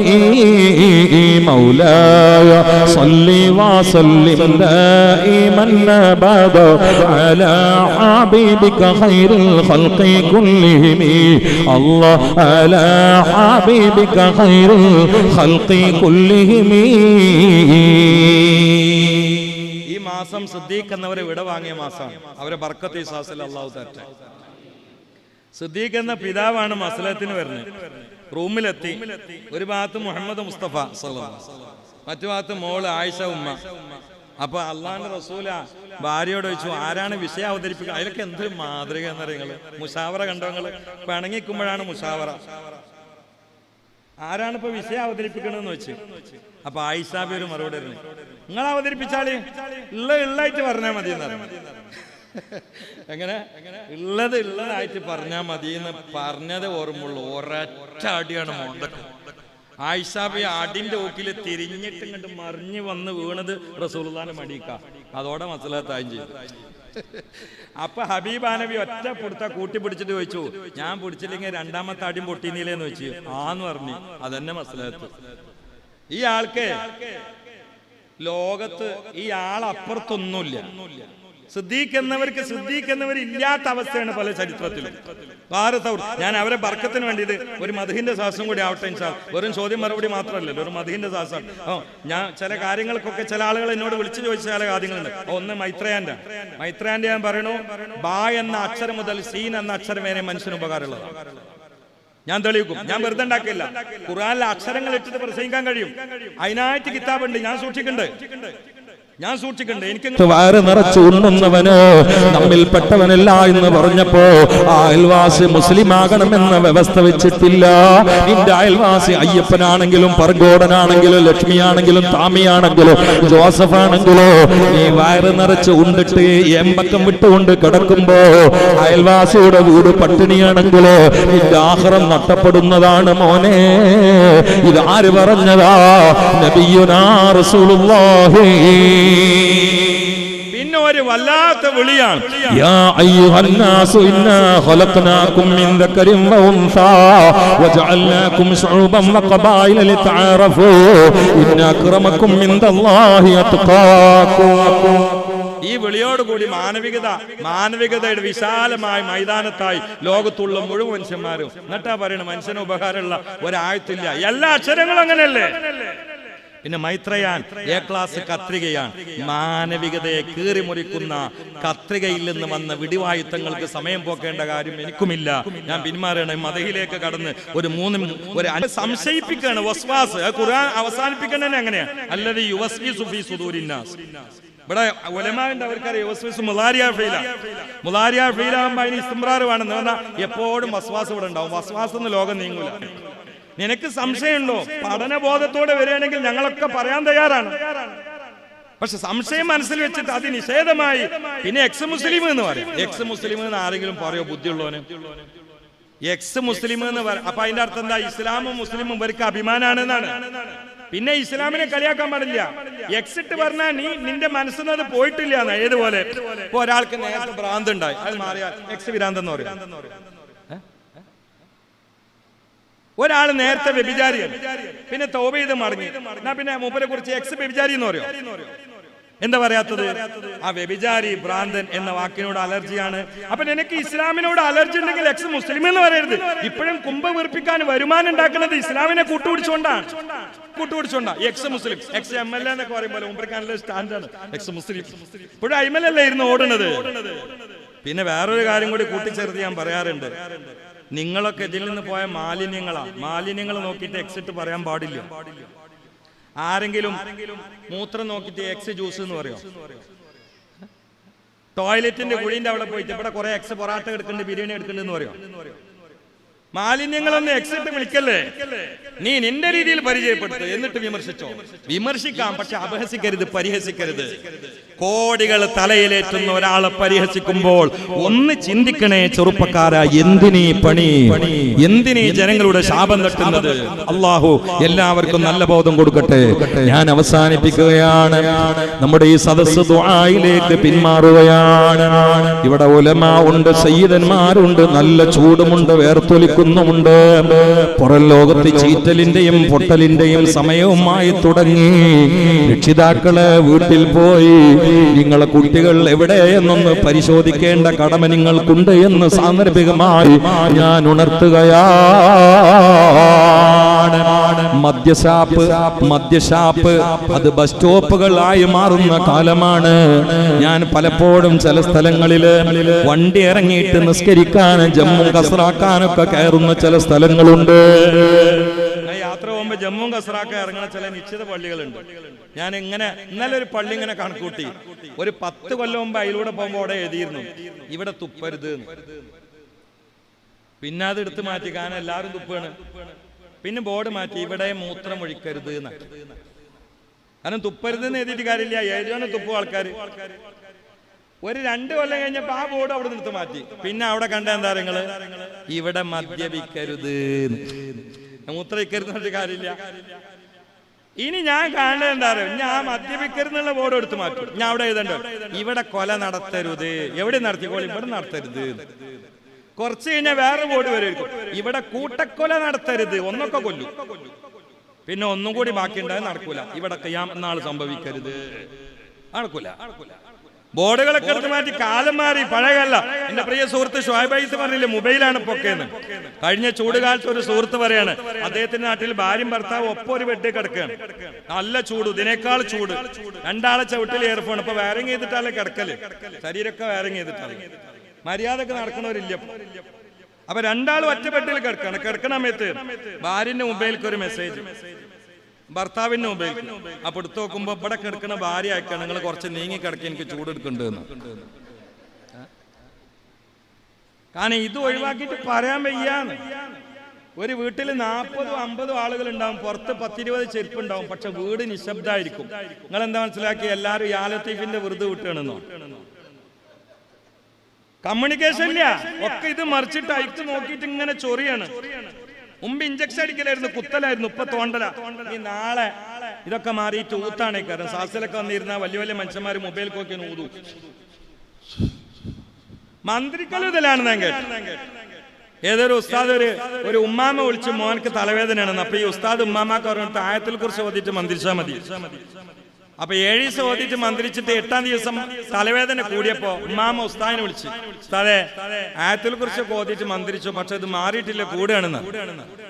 مولاي صل وسلم دائما ابدا على حبيبك خير الخلق كلهم الله على حبيبك خير الخلق كلهم. ഈ മാസം സിദ്ദീഖ് എന്നവരെ വിട വാങ്ങിയ മാസമാണ്. അവരെ ബർക്കത്ത് ഇസാസിൽ അല്ലാഹു തആല. സിദ്ദീഖ് എന്ന പിതാവാണ് മസ്ലഹത്തിന് വരുന്നത്. റൂമിലെത്തി. ഒരു ഭാഗത്ത് മുഹമ്മദ് മുസ്തഫ സല്ലല്ലാഹു അലൈഹി വസല്ലം, മറ്റു ഭാഗത്ത് മോള് ആയിഷ ഉമ്മ. അപ്പൊ അള്ളാഹുവിന്റെ റസൂല ഭാര്യയോട് ചോദിച്ചു, ആരാണ് വിഷയം അവതരിപ്പിക്കുക? അതിലൊക്കെ എന്തൊരു മാതൃക എന്നറിയങ്ങള്. മുഷാവറ കണ്ടോ നിങ്ങള്? പിണങ്ങിക്കുമ്പോഴാണ് മുഷാവറ. ആരാണ് ഇപ്പൊ വിഷയം അവതരിപ്പിക്കണമെന്ന് വെച്ച്. അപ്പൊ ആയിഷാബി ഒരു മറുപടി പറഞ്ഞു, നിങ്ങൾ അവതരിപ്പിച്ചാല് ഉള്ളതായിട്ട് പറഞ്ഞാൽ മതി എന്ന് പറഞ്ഞു. എങ്ങനെ? ഉള്ളതായിട്ട് പറഞ്ഞാൽ മതി എന്ന് പറഞ്ഞത് ഓർമ്മയുള്ളൂ. ഒരൊറ്റ അടിയാണ് മോണ്ടക്ക്. ആയിഷാബി അടിന്റെ ഓക്കില് തിരിഞ്ഞിട്ട് ഇങ്ങോട്ട് മറിഞ്ഞു വന്ന് വീണത് റസൂലുള്ളാഹിന്റെ മടിക്ക. അതോടെ മസ്ലഹത്തായും ചെയ്തു. അപ്പൊ ഹബീബ നബി ഒറ്റ പൊടുത്ത കൂട്ടിപ്പിടിച്ചിട്ട് ചോദിച്ചു, ഞാൻ പിടിച്ചില്ലെങ്കിൽ രണ്ടാമത്തെ അടിയും പൊട്ടിന്നില്ലേന്ന് വെച്ചു. ആന്ന് പറഞ്ഞു. അതന്നെ മസ്ലഹത്ത്. ഈ ആൾക്ക് ലോകത്ത് ഈ ആളപ്പുറത്തൊന്നുമില്ല. സിദ്ദീഖ് എന്നവർ ഇല്ലാത്ത അവസ്ഥയാണ് പല ചരിത്രത്തിലും. ഞാൻ അവരെ ബർക്കത്തിന് വേണ്ടിയത് ഒരു മദ്ഹിന്റെ സാഹസം കൂടി ആവട്ടെ ഇൻഷാ. വെറും ചോദ്യം മറുപടി മാത്രമല്ലല്ലോ, ഒരു മദ്ഹിന്റെ സാഹസം. ഞാൻ ചില കാര്യങ്ങൾക്കൊക്കെ ചില ആളുകൾ എന്നോട് വിളിച്ചു ചോദിച്ച ചില കാര്യങ്ങളുണ്ട്. ഒന്ന് മൈത്രയാന്റെ ഞാൻ പറയണു, ബാ എന്ന അക്ഷരം മുതൽ സീൻ എന്ന അക്ഷരം വരെ മനുഷ്യന് ഉപകാരമുള്ളതാണ്. ഞാൻ തെളിയിക്കും. ഞാൻ വെറുതെ ഉണ്ടാക്കില്ല. ഖുർആനിലെ അക്ഷരങ്ങൾ ഇട്ടിട്ട് പ്രസംഗിക്കാൻ കഴിയും. അതിനായിട്ട് കിതാബുണ്ട്, ഞാൻ സൂക്ഷിക്കുന്നുണ്ട്. ഞാൻ സൂക്ഷിക്കണ്ടേ? എനിക്ക് വയറ് നിറച്ച് ഉണ്ണുന്നവന് നമ്മിൽപ്പെട്ടവനല്ല എന്ന് പറഞ്ഞപ്പോ ആ അയൽവാസി മുസ്ലിം ആകണമെന്ന വ്യവസ്ഥ വെച്ചിട്ടില്ല. നിന്റെ അയൽവാസി അയ്യപ്പനാണെങ്കിലും പറങ്കോടനാണെങ്കിലും ലക്ഷ്മിയാണെങ്കിലും താമിയാണെങ്കിലും ജോസഫ് ആണെങ്കിലോ നീ വയറ് നിറച്ച് ഉണ്ടിട്ട് എമ്പക്കം വിട്ടുകൊണ്ട് കിടക്കുമ്പോ അയൽവാസിയുടെ വീട് പട്ടിണിയാണെങ്കിലോ നിന്റെ ആഖിറം നഷ്ടപ്പെടുന്നതാണ് മോനെ. ഇത് ആര് പറഞ്ഞതാ? നബിയുനാ റസൂലുള്ളാഹി. പിന്നെ ഒരു വല്ലാത്ത വിളിയാണ്, യാ അയ്യുഹന്നാസു ഇന്നാ ഖലഖനാകും മിൻ ദക്കരിൻ വ ഉൻസാ വജഅൽനാകും ശുഉബൻ വഖബായില ലിതഅറഫൂ ഇന്ന അക്രമകും ഇൻദല്ലാഹി അത്ഖാകും. ഈ വിളിയോടുകൂടി മാനവികതയുടെ വിശാലമായ മൈതാനത്തായി ലോകത്തുള്ള മുഴുവൻ മനുഷ്യന്മാരും എന്നിട്ടാ പറയണ മനുഷ്യന് ഉപകാരമുള്ള ഒരായത്തില്ല. എല്ലാ അക്ഷരങ്ങളും അങ്ങനെയല്ലേ? പിന്നെ മൈത്രയാൻ എ ക്ലാസ് കത്രികയാണ്. മാനവികതയെ കീറിമുറിക്കുന്ന കത്രികയിൽ നിന്ന് വന്ന വിടിവായുത്തങ്ങൾക്ക് സമയം പോക്കേണ്ട കാര്യം എനിക്കുമില്ല. ഞാൻ പിന്മാറണം. മദഹിലേക്ക് കടന്ന് ഒരു സംശയിപ്പിക്കുകയാണ്. വസ്വാസ് ഖുർആൻ അവസാനിപ്പിക്കണേ അങ്ങനെയാണ്. അല്ലദീ യുവസ്വിസു ഫീ സുദൂരിന്നാസ്. ഇവിടെ ഉലമാവിന്റെ അവർക്കറിയാം യുവസ്വിസ് മുലാരിയ ഫീലാകുമ്പോ അതിന് ഇസ്തിംറാർ വേണമെന്ന് പറഞ്ഞാൽ എപ്പോഴും വസ്വാസ് ഇവിടെ ഉണ്ടാവും. വസ്വാസ് എന്ന് ലോകം നീങ്ങൂല. നിനക്ക് സംശയമുണ്ടോ? പഠനബോധത്തോടെ വരികയാണെങ്കിൽ ഞങ്ങളൊക്കെ പറയാൻ തയ്യാറാണ്. പക്ഷെ സംശയം മനസ്സിൽ വെച്ചിട്ട് അത് നിഷേധമായി പിന്നെ എക്സ് മുസ്ലിം എന്ന് പറയും. എക്സ് മുസ്ലിം എന്ന് ആരെങ്കിലും പറയോ? ബുദ്ധിയുള്ളവന് എക്സ് മുസ്ലിം എന്ന് പറയും. അപ്പൊ അതിന്റെ അർത്ഥം എന്താ? ഇസ്ലാമും മുസ്ലിമും ഇവർക്ക് അഭിമാനാണെന്നാണ്. പിന്നെ ഇസ്ലാമിനെ കളിയാക്കാൻ പാടില്ല. എക്സിട്ട് പറഞ്ഞാൽ നിന്റെ മനസ്സിൽ അത് പോയിട്ടില്ല എന്നാ. ഏതുപോലെ ഇപ്പൊ ഒരാൾക്ക് നേരത്തെ ഭ്രാന്ത് ഉണ്ടായി, അത് മാറിയാൽ എക്സ് വിരാന്തെന്ന് പറയും. ഒരാൾ നേരത്തെ വ്യഭിചാരിയാണ്, പിന്നെ തൗബ ചെയ്ത് മടങ്ങി, എന്നാ പിന്നെ മൂപ്പരെ കുറിച്ച് എക്സ് വ്യഭിചാരി എന്ന് പറയോ? എന്താ പറയാത്തത്? ആ വ്യഭിചാരി ഭ്രാന്തൻ എന്ന വാക്കിനോട് അലർജിയാണ്. അപ്പൊ നിനക്ക് ഇസ്ലാമിനോട് അലർജി ഉണ്ടെങ്കിൽ എക്സ് മുസ്ലിം എന്ന് പറയരുത്. ഇപ്പോഴും കുംഭ വീർപ്പിക്കാൻ വരുമാനം ഉണ്ടാക്കുന്നത് ഇസ്ലാമിനെ കൂട്ടുപിടിച്ചോണ്ടാണ്. എക്സ് മുസ്ലിം, എക്സ് MLA എന്നൊക്കെ പറയുമ്പോൾ മുമ്പ് സ്റ്റാൻഡാണ് എക്സ് മുസ്ലിം. ഇപ്പോഴും IML ഇരുന്ന് ഓടുന്നത്. പിന്നെ വേറൊരു കാര്യം കൂടി കൂട്ടിച്ചേർത്ത് ഞാൻ പറയാറുണ്ട്. നിങ്ങളൊക്കെ ഇതിൽ നിന്ന് പോയ മാലിന്യങ്ങൾ നോക്കിയിട്ട് എക്സിറ്റ് പറയാൻ പാടില്ല. ആരെങ്കിലും മൂത്രം നോക്കിയിട്ട് എക്സ് ജ്യൂസ് എന്ന് പറയോ? ടോയ്ലറ്റിന്റെ കുഴിന്റെ അവിടെ പോയിട്ട് ഇവിടെ കുറെ എക്സ് പൊറാട്ട എടുക്കുന്നുണ്ട്, ബിരിയാണി എടുക്കുന്നുണ്ടെന്ന് പറയോ? മാലിന്യങ്ങളൊന്നും എക്സിറ്റ് വിളിക്കല്ലേ. നീ നിന്റെ രീതിയിൽ പരിചയപ്പെടുത്തു, എന്നിട്ട് വിമർശിച്ചോ. വിമർശിക്കാം, പക്ഷെ അപഹസിക്കരുത്, പരിഹസിക്കരുത്. കോടികൾ തലയിലേറ്റുന്ന ഒരാളെ പരിഹസിക്കുമ്പോൾ ഒന്ന് ചിന്തിക്കണേ ചെറുപ്പക്കാരാ. എന്തിനീ പണി? എന്തിനീ ജനങ്ങളുടെ ശാപം തട്ടുന്നത്? അല്ലാഹു എല്ലാവർക്കും നല്ല ബോധം കൊടുക്കട്ടെ. ഞാൻ അവസാനിപ്പിക്കുകയാണ്. നമ്മുടെ ഈ സദസ്സ് ദുആയിലേക്ക് പിന്മാറുകയാണ്. ഇവിടെ ഉലമാ ഉണ്ട്, സയ്യിദന്മാരുണ്ട്, നല്ല ചൂടുമുണ്ട്, വേർത്തൊലിക്കുന്നുമുണ്ട്. പുറം ലോകത്ത് ചീറ്റലിന്റെയും പൊട്ടലിന്റെയും സമയവുമായി തുടങ്ങി. രക്ഷിതാക്കളെ വീട്ടിൽ പോയി നിങ്ങളെ കുട്ടികൾ എവിടെയെന്നൊന്ന് പരിശോധിക്കേണ്ട കടമ നിങ്ങൾക്കുണ്ട് എന്ന് സാന്ദർഭികമായി ഞാൻ ഉണർത്തുകയാണ്. മദ്യഷാപ്പ് അത് ബസ് സ്റ്റോപ്പുകളായി മാറുന്ന കാലമാണ്. ഞാൻ പലപ്പോഴും ചില സ്ഥലങ്ങളില് വണ്ടി ഇറങ്ങിയിട്ട് നിസ്കരിക്കാനും ജമ്മു കസറാക്കാനൊക്കെ കയറുന്ന ചില സ്ഥലങ്ങളുണ്ട്. യാത്ര പോകുമ്പോ ജമ്മു കസറാക്ക ഇറങ്ങുന്ന ചില നിശ്ചിത പള്ളികളുണ്ട്. ഞാൻ ഇന്നലെ ഒരു പള്ളി ഇങ്ങനെ കണക്കൂട്ടി. ഒരു 10 കൊല്ലം മുമ്പ് അതിലൂടെ പോകുമ്പോ അവിടെ എഴുതിയിരുന്നു ഇവിടെ തുപ്പരുത്. പിന്നെ അത് എടുത്തു മാറ്റി, കാരണം എല്ലാവരും തുപ്പാണ്. പിന്നെ ബോർഡ് മാറ്റി ഇവിടെ മൂത്രം ഒഴിക്കരുത് എന്നാണ്. കാരണം തുപ്പരുത് എന്ന് എഴുതിയിട്ട് കാര്യമില്ല, എഴുതിയാണ് തുപ്പും ആൾക്കാർ. ഒരു 2 കൊല്ലം കഴിഞ്ഞപ്പോ ആ ബോർഡ് അവിടെ നിർത്തി മാറ്റി. പിന്നെ അവിടെ കണ്ട എന്താ നിങ്ങള് ഇവിടെ മദ്യപിക്കരുത്, മൂത്രയിക്കരുത് പറഞ്ഞിട്ട് കാര്യമില്ല. ഇനി ഞാൻ കാണുന്നത് എന്താ പറയുക, ഞാൻ മദ്യപിക്കരുന്നുള്ള ബോർഡ് എടുത്ത് മാറ്റും. ഞാൻ അവിടെ എഴുതണ്ടോ ഇവിടെ കൊല നടത്തരുത്. എവിടെ നടത്തിക്കോളി, ഇവിടെ നടത്തരുത്. കുറച്ച് കഴിഞ്ഞാൽ വേറെ ബോർഡ് വരുമായിരിക്കും ഇവിടെ കൂട്ടക്കൊല നടത്തരുത്, ഒന്നൊക്കെ കൊല്ലും. പിന്നെ ഒന്നും കൂടി ബാക്കിയുണ്ടായത് നടക്കൂല, ഇവിടെ ഖിയാമത്ത് നാൾ സംഭവിക്കരുത്, നടക്കൂല. ബോർഡുകളൊക്കെ എടുത്ത് മാറ്റി, കാലം മാറി, പഴയല്ല. എന്റെ പ്രിയ സുഹൃത്ത് ഷുഹൈബ് പറഞ്ഞില്ലേ മൊബൈലാണ് പൊക്കേന്ന്. കഴിഞ്ഞ ചൂടുകാലത്ത് ഒരു സുഹൃത്ത് പറയാണ്, അദ്ദേഹത്തിന്റെ നാട്ടിൽ ഭാര്യയും ഭർത്താവ് ഒപ്പം ഒരു ബെഡ് കിടക്കുകയാണ്. നല്ല ചൂട്, ഇതിനേക്കാൾ ചൂട്. 2 ആളെ ചവിട്ടിൽ ഇയർഫോൺ. ഇപ്പൊ വയറിങ് ചെയ്തിട്ടാലേ കിടക്കല്, ശരീരമൊക്കെ വയറിങ് ചെയ്തിട്ടാണ്. മര്യാദക്ക് നടക്കണവരില്ല. അപ്പൊ 2 ആൾ ഒറ്റ ബെഡിൽ കിടക്കണ സമയത്ത് ഭാര്യന്റെ മൊബൈലിലേക്ക് ഒരു മെസ്സേജ്. ഭർത്താവിന് ഉപയോഗിക്കും. അപ്പൊ എടുത്തു നോക്കുമ്പോ ഇവിടെ കിടക്കുന്ന ഭാര്യ അയക്കാണ്, നിങ്ങൾ കുറച്ച് നീങ്ങി കിടക്കി, എനിക്ക് ചൂടെടുക്കുന്നുണ്ടെന്ന്. കാരണം ഇത് ഒഴിവാക്കിയിട്ട് പറയാൻ വയ്യാന്ന്. ഒരു വീട്ടിൽ 40-50 ആളുകൾ ഉണ്ടാവും, പുറത്ത് 10-20 ചെരുപ്പ് ഉണ്ടാവും, പക്ഷെ വീട് നിശബ്ദമായിരിക്കും. നിങ്ങൾ എന്താ മനസ്സിലാക്കി? എല്ലാവരും യാ ലത്തീഫിന്റെ വെറുതെ വിട്ടാണെന്നോ? കമ്മ്യൂണിക്കേഷൻ ഇല്ല, ഒക്കെ ഇത് മറിച്ചിട്ട് അയച്ചു നോക്കിയിട്ട് ഇങ്ങനെ ചൊറിയാണ്. മുമ്പ് ഇഞ്ചക്ഷൻ അടിക്കലായിരുന്നു, കുത്തലായിരുന്നു, ഇപ്പൊ തോണ്ടല. ഈ നാളെ ഇതൊക്കെ മാറിയിട്ട് ഊത്താണേ. കാരണം സാസിലൊക്കെ വന്നിരുന്ന വലിയ വലിയ മനുഷ്യന്മാര് മൊബൈൽ നോക്കിയാണ് ഊതു. മന്ത്രിക്കലും ഇതിലാണ് ഞാൻ കേട്ടത്. ഏതൊരു ഉസ്താദ് ഒരു ഉമ്മാമ വിളിച്ച് മോനക്ക് തലവേദനയാണെന്ന്. അപ്പൊ ഈ ഉസ്താദ് ഉമ്മാമാക്ക് പറഞ്ഞിട്ട് ആയത്തിൽ കുറിച്ച് ഓതിയിട്ട് മന്ത്രിച്ചാൽ മതി. അപ്പൊ 7 ദിവസം ഓതിയിട്ട് മന്ത്രിച്ചിട്ട് 8ാം ദിവസം തലവേദന കൂടിയപ്പോ ഉമ്മാമ ഉസ്താദിനെ വിളിച്ച്, ഉസ്താദെ ആയത്തിൽ കുറിച്ച് ഓതിയിട്ട് മന്ത്രിച്ചു, പക്ഷെ ഇത് മാറിയിട്ടില്ല, കൂടുകയാണെന്ന്.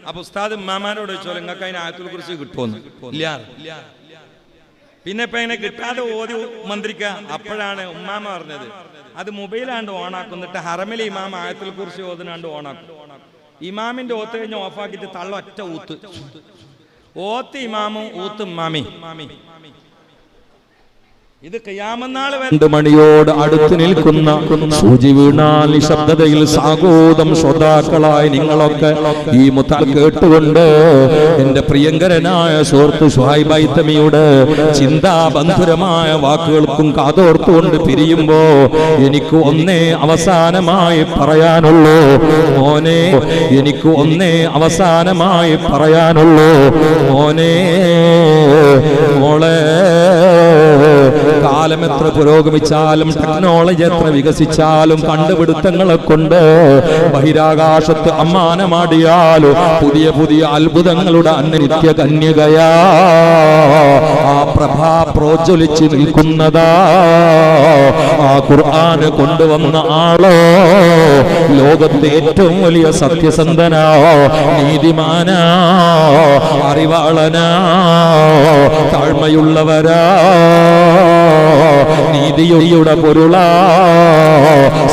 അപ്പൊ ഉസ്താദ് ഉമ്മാമാരോട് ചോദിച്ചോ, നിങ്ങൾക്ക് അതിന് ആയത്തിൽ കുറിച്ച് കിട്ടുമോന്ന്? ഇല്ല. പിന്നെ ഇപ്പൊ എങ്ങനെ കിട്ടാതെ ഓതി മന്ത്രിക്ക? അപ്പോഴാണ് ഉമ്മാമ പറഞ്ഞത്, അത് മൊബൈലാണ്ട് ഓണാക്കുന്നിട്ട് ഹറമിലെ ഇമാം ആയത്തിൽ കുറിച്ച് ഓതിനാണ്ട് ഓണാക്കും. ഇമാമിന്റെ ഓത്ത് കഴിഞ്ഞ് ഓഫാക്കിയിട്ട് തള്ള ഒറ്റ ഊത്ത്. ഓത്ത് ഇമാമും ഊത്ത് ഉമ്മാമി. ഇത് ഖിയാമത്ത് 2 മണിയോട് അടുത്ത് നിൽക്കുന്ന സൂചി വീണാൽ നിശബ്ദതയിൽ സാഗോദം ശ്രോതാക്കളായി നിങ്ങളൊക്കെ ഈ മുത്തൽ കേട്ടുകൊണ്ട് എന്റെ പ്രിയങ്കരനായ സുഹൃത്ത് ശുഹൈബ് ഹൈതമിയുടെ ചിന്താബന്ധുരമായ വാക്കുകൾക്കും കാതോർത്തുകൊണ്ട് പിരിയുമ്പോ എനിക്ക് ഒന്നേ അവസാനമായി പറയാനുള്ളൂ മോനെ, എനിക്ക് ഒന്നേ അവസാനമായി പറയാനുള്ളൂ മോനെ, മോളെ. കാലം എത്ര പുരോഗമിച്ചാലും ടെക്നോളജി എത്ര വികസിച്ചാലും കണ്ടുപിടുത്തങ്ങളെ കൊണ്ട് ബഹിരാകാശത്ത് അമ്മാനമാടിയാലും പുതിയ പുതിയ അത്ഭുതങ്ങളുടെ അനിത്യ കന്യകയാ ആ പ്രഭ പ്രോജ്വലിച്ച് നിൽക്കുന്നതാ ആ ഖുർആന് കൊണ്ടുവന്ന ആളോ ലോകത്തെ ഏറ്റവും വലിയ സത്യസന്ധനാ, നീതിമാനാ, അറിവാളനാ, താഴ്മയുള്ളവരാ, നീതിയുടെ പൊരുളാ,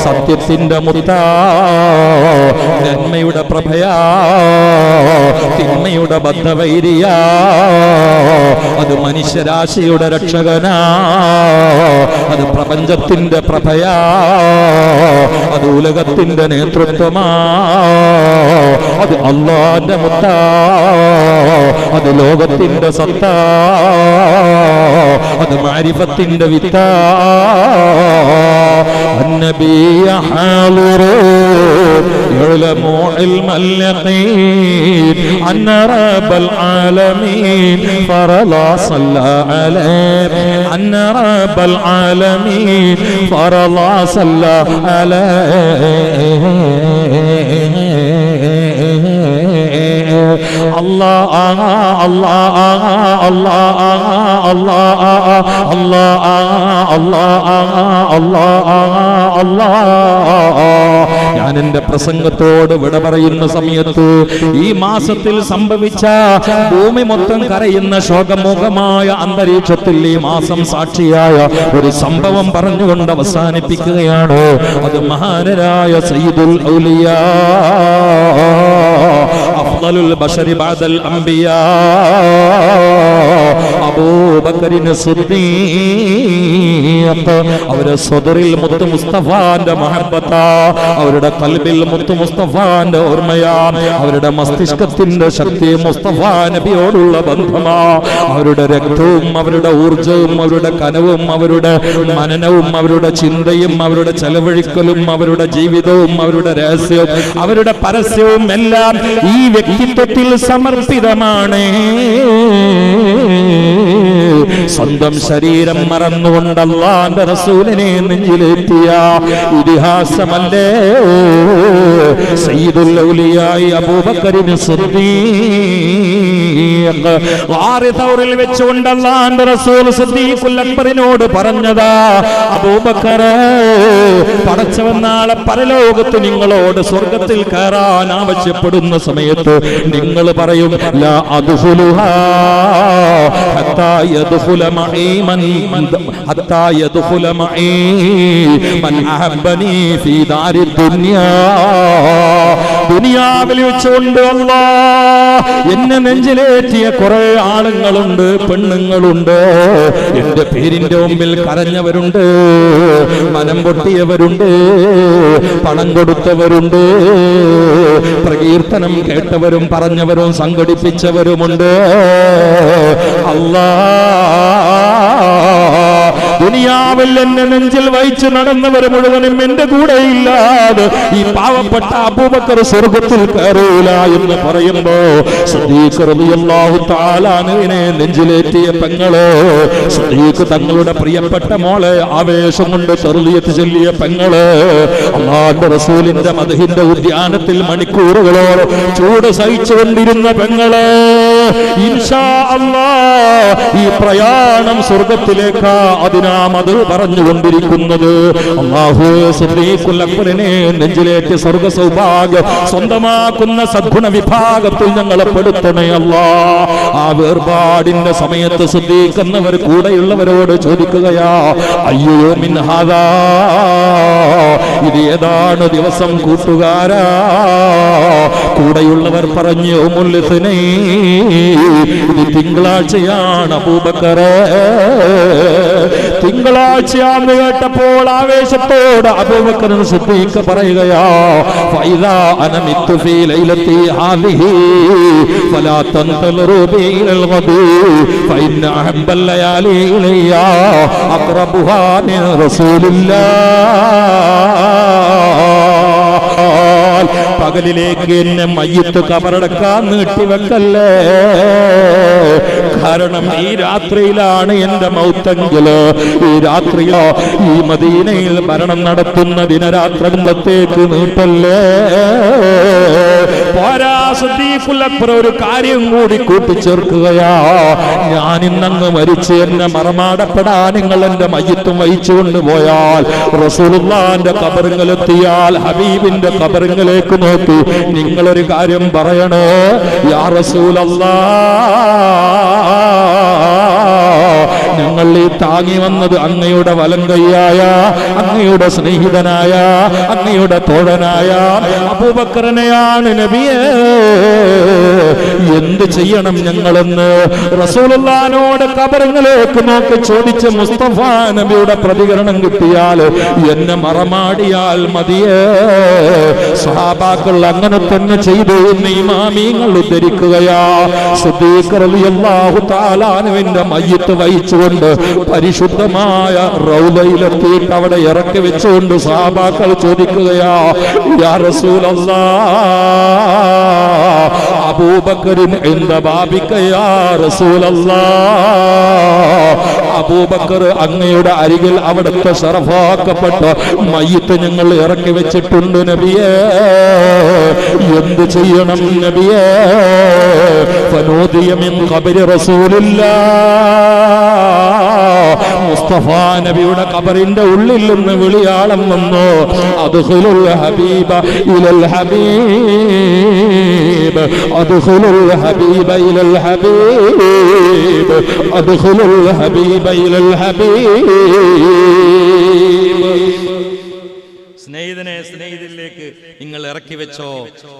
സത്യത്തിന്റെ മുത്താ, നന്മയുടെ പ്രഭയാ, തിന്മയുടെ ബദ്ധവൈരിയാ, അത് മനുഷ്യരാശിയുടെ രക്ഷകനാ, അത് പ്രപഞ്ചത്തിന്റെ പ്രഭയാ, അത് ഉലകത്തിന്റെ നേതൃത്വമാ, അത് അല്ലാഹുവിന്റെ മുത്താ, അത് ലോകത്തിന്റെ സത്താ, അത് മാരിഫത്തിന്റെ വിത്താ. النبي حاضر يعلم علم اليقين أن رب العالمين فرضا صلى عليه أن رب العالمين فرضا صلى عليه الله الله الله الله ഞാൻ എന്റെ പ്രസംഗത്തോട് വിട പറയുന്ന സമയത്ത് ഈ മാസത്തിൽ സംഭവിച്ച ഭൂമി മൊത്തം കരയുന്ന ശോകമുഖമായ അന്തരീക്ഷത്തിൽ ഈ മാസം സാക്ഷിയായ ഒരു സംഭവം പറഞ്ഞുകൊണ്ട് അവസാനിപ്പിക്കുകയാണ്. അത് മഹാനരായ സയ്യിദുൽ ഔലിയാ അഫ്ളലുൽ ബശരി ബഅദൽ അംബിയാ അബൂബക്കറിന് സിദ്ദീഖ് അവരുടെ സ്വദറിൽ മുത്ത് മുസ്തഫാന്റെ മഹബ്ബത്താ, അവരുടെ ഖൽബിൽ മുത്ത് മുസ്തഫാന്റെ ഓർമ്മയാ, അവരുടെ മസ്തിഷ്കത്തിന്റെ ശക്തി മുസ്തഫാ നബിയോടുള്ള ബന്ധമാ, അവരുടെ രക്തവും അവരുടെ ഊർജവും അവരുടെ കനവും അവരുടെ മനനവും അവരുടെ ചിന്തയും അവരുടെ ചെലവഴിക്കലും അവരുടെ ജീവിതവും അവരുടെ രഹസ്യവും അവരുടെ പരസ്യവും എല്ലാം ഈ വ്യക്തിത്വത്തിൽ സമർപ്പിതമാണ്. സ്വന്തം ശരീരം മറന്നുകൊണ്ട് അല്ലാഹുവിന്റെ റസൂലിനെ നെഞ്ചിലേറ്റിയ ഇതിഹാസമല്ലേ സയ്യിദുൽ ഔലിയായി അബൂബക്കറിന് സിദ്ദീഖ്. വാരിഥൗറിൽ വെച്ചുകൊണ്ട് അല്ലാഹുവിന്റെ റസൂൽ സിദ്ദീഖുൽ അക്ബറിനോട് പറഞ്ഞതാ, അബൂബക്കറേ, പടച്ചവൻ നാളെ പരലോകത്ത് നിങ്ങളോട് സ്വർഗ്ഗത്തിൽ കയറാൻ ആവശ്യപ്പെടുന്ന സമയത്ത് നിങ്ങൾ പറയും ലാ അദ്ഖുലുഹാ ഹത്താ യദ്ഖുല മഈ മൻ ഹത്താ യദ്ഖുല മഈ മൻ അഹബ്ബനി ഫീ ദാരി ദുനിയാ. ദുനിയാവിൽ വെച്ചുകൊണ്ട് അല്ലാഹ് എന്നെ നെഞ്ചിലേറ്റിയ കുറെ ആളുകളുണ്ട്, പെണ്ണുങ്ങളുണ്ട്. എന്റെ പേരിന്റെ മുമ്പിൽ കരഞ്ഞവരുണ്ട്, മനം പൊട്ടിയവരുണ്ട്, പണം കൊടുത്തവരുണ്ട്, പ്രകീർത്തനം കേട്ടവരും പറഞ്ഞവരും സംഘടിപ്പിച്ചവരുമുണ്ട്. ദുനിയാവിൽ എന്നെ നെഞ്ചിൽ വഹിച്ച് നടന്നവർ മുഴുവനും എന്റെ കൂടെ ഇല്ലാതെ ഈ പാവപ്പെട്ട അബൂബക്കർ സ്വർഗത്തിൽ കയറൂല എന്ന് പറയുമ്പോ സിദ്ദീഖ് റളിയല്ലാഹു തആല അൻഹുവിനെ നെഞ്ചിലേറ്റിയ പെങ്ങള്, സിദ്ദീഖ് തങ്ങളുടെ പ്രിയപ്പെട്ട മോളെ ആവേശം കൊണ്ട് തർളിയത്ത് ചൊല്ലിയ പെങ്ങള്, അല്ലാഹുവിന്റെ റസൂലിന്റെ മദ്ഹിന്റെ ഉദ്യാനത്തിൽ മണിക്കൂറുകളോളം ചൂട് സഹിച്ചുകൊണ്ടിരുന്ന പെങ്ങള്, ഇൻഷാ അല്ലാഹ് ഈ പ്രയാണം സ്വർഗത്തിലേക്കാ അതിനാം അത് പറഞ്ഞുകൊണ്ടിരിക്കുന്നത്. അല്ലാഹുവേ സിദ്ദീഖുൽ അക്ബറിനെ നെഞ്ചിലേറ്റ് സ്വർഗ സൗഭാഗ്യം സ്വന്തമാക്കുന്ന സദ്ഗുണ വിഭാഗത്തിൽ ഞങ്ങളെ പെടുത്തണേ അല്ലാഹ്. ആ വേർപാടിന്റെ സമയത്ത് സിദ്ദീഖ് എന്നവർ കൂടെയുള്ളവരോട് ചോദിക്കുകയാ, അയ്യോ മിൻ ഹാദാ, ഇത് ഏതാണ് ദിവസം കൂട്ടുകാരാ? കൂടെയുള്ളവർ പറഞ്ഞു, യൗമുൽ ഇത്നൈൻ, ഇത് തിങ്കളാഴ്ചയാണ് അബൂബക്കറേ. തിങ്കളാഴ്ചയാന്ന് കേട്ടപ്പോൾ ആവേശത്തോടെ അബൂബക്കർ സിദ്ദീഖ് പറയുകയാ, ഫൈദാ അന മിത്തു ഫീ ലൈലത്തി ഹാദിഹി ഫലാ തൻതലിറു ബി ഇലൽ ഗദി ഫഇന്ന അഹബ്ബൽ ലയാലി ഇലയ്യ അഖറബുഹാ മിൻ റസൂലില്ലാഹ്. പകലിലേക്ക് എന്നെ മയ്യത്ത് കബറടക്കാൻ നീട്ടിവെക്കല്ലേ, കാരണം ഈ രാത്രിയിലാണ് എന്റെ മൗത്തെങ്കില്, ഈ രാത്രിയോ ഈ മദീനയിൽ ഭരണം നടത്തുന്ന ദിനരാത്രത്തേക്ക് നീട്ടല്ലേ. പോരാ, സിദ്ദീഖുൽ അക്ബർ ഒരു കാര്യം കൂടി കൂട്ടിച്ചേർക്കുകയാ, ഞാൻ ഇന്നങ്ങ് മരിച്ച് എന്നെ മറമാടപ്പെടാൻ നിങ്ങൾ എന്റെ മയ്യത്തും വഹിച്ചുകൊണ്ട് പോയാൽ, റസൂലുള്ളാഹിന്റെ ഖബറിലെത്തിയാൽ ഹബീബിന്റെ ഖബറിലേക്ക് നോക്കി നിങ്ങളൊരു കാര്യം പറയണേ, യാ റസൂലല്ലാഹ്, ഞങ്ങൾ ഈ താങ്ങി വന്നത് അങ്ങയുടെ വലം കൈയായ, അങ്ങയുടെ സ്നേഹിതനായ, അങ്ങയുടെ തോഴനായ അബൂബക്കറിനെയാണ് നബിയേ. എന്ത് ചെയ്യണം ഞങ്ങളെന്ന് റസൂലുള്ളാഹിനോട് ഖബറിലേക്ക് നോക്കി ചോദിച്ച മുസ്തഫ നബിയുടെ പ്രതികരണം കിട്ടിയാൽ എന്നെ മറമാടിയാൽ മതിയേ. സ്വഹാബാക്കൾ അങ്ങനെ തന്നെ ചെയ്തു എന്ന് ഇമാമിങ്ങൾ ഉദ്ധരിക്കുകയാ. സിദ്ദീഖ് റളിയല്ലാഹു തആല അൻഹുവിന്റെ മയ്യിത്ത് വഹിച്ചുകൊണ്ട് പരിശുദ്ധമായ റൗളയിലെത്തിയിട്ട് അവിടെ ഇറക്കി വെച്ചുകൊണ്ട് സ്വഹാബാക്കൾ ചോദിക്കുകയാ, യാ റസൂലല്ലാഹ്, അബൂബക്കറിൻ ഇൻദ ബാബിക യാ റസൂലല്ലാഹ്, അബൂബക്കർ അങ്ങയുടെ അരികിൽ അവിടുത്തെ ശറഫാക്കപ്പെട്ട മയ്യിത്ത് ഞങ്ങൾ ഇറക്കി വെച്ചിട്ടുണ്ട് നബിയേ. എന്ത് ചെയ്യണം നബിയേ? ഫനൂദിയ മിൻ ഖബരി റസൂലില്ലാഹ്, മുസ്തഫ നബിയുടെ ഖബറിന്റെ ഉള്ളിൽ നിന്ന് വിളിയാളം വന്നു, അദ്ഖുലുൽ ഹബീബ ഇലൽ ഹബീബ്, അദ്ഖുലുൽ ഹബീബ ഇലൽ ഹബീബ്, അദ്ഖുലുൽ ഹബീബ ഇലൽ ഹബീബ്. സ്നേഹിതനെ സ്നേഹിതരിലേക്ക് നിങ്ങൾ ഇറക്കി വെച്ചോ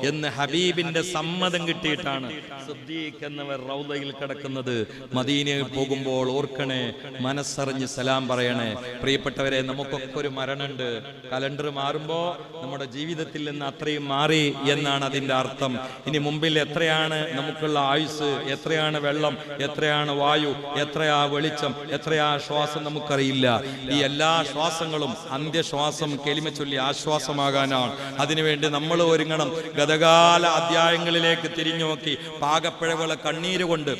എന്ന് ഹബീബിന്റെ സമ്മതം കിട്ടിയിട്ടാണ് സിദ്ദീഖ് എന്നവർ റൗദയിൽ കിടക്കുന്നത്. മദീനയിൽ പോകുമ്പോൾ ഓർക്കണേ, മനസ്സറിഞ്ഞ് സലാം പറയണേ. പ്രിയപ്പെട്ടവരെ, നമുക്കൊക്കെ ഒരു മരണമുണ്ട്. കലണ്ടർ മാറുമ്പോൾ നമ്മുടെ ജീവിതത്തിൽ നിന്ന് അത്രയും മാറി എന്നാണ് അതിൻ്റെ അർത്ഥം. ഇനി മുമ്പിൽ എത്രയാണ് നമുക്കുള്ള ആയുസ്, എത്രയാണ് വെള്ളം, എത്രയാണ് വായു, എത്രയാ വെളിച്ചം, എത്രയാ ശ്വാസം നമുക്കറിയില്ല. ഈ എല്ലാ ശ്വാസങ്ങളും അന്ത്യശ്വാസം കെലിമ ചൊല്ലി ആശ്വാസമാകാനാണ്. അതിനുവേണ്ടി നമ്മൾ ഒരുങ്ങണം. ഗതകാല അധ്യായങ്ങളിലേക്ക് തിരിഞ്ഞു നോക്കി പാകപ്പിഴവുകളെ കണ്ണീരുകൊണ്ട്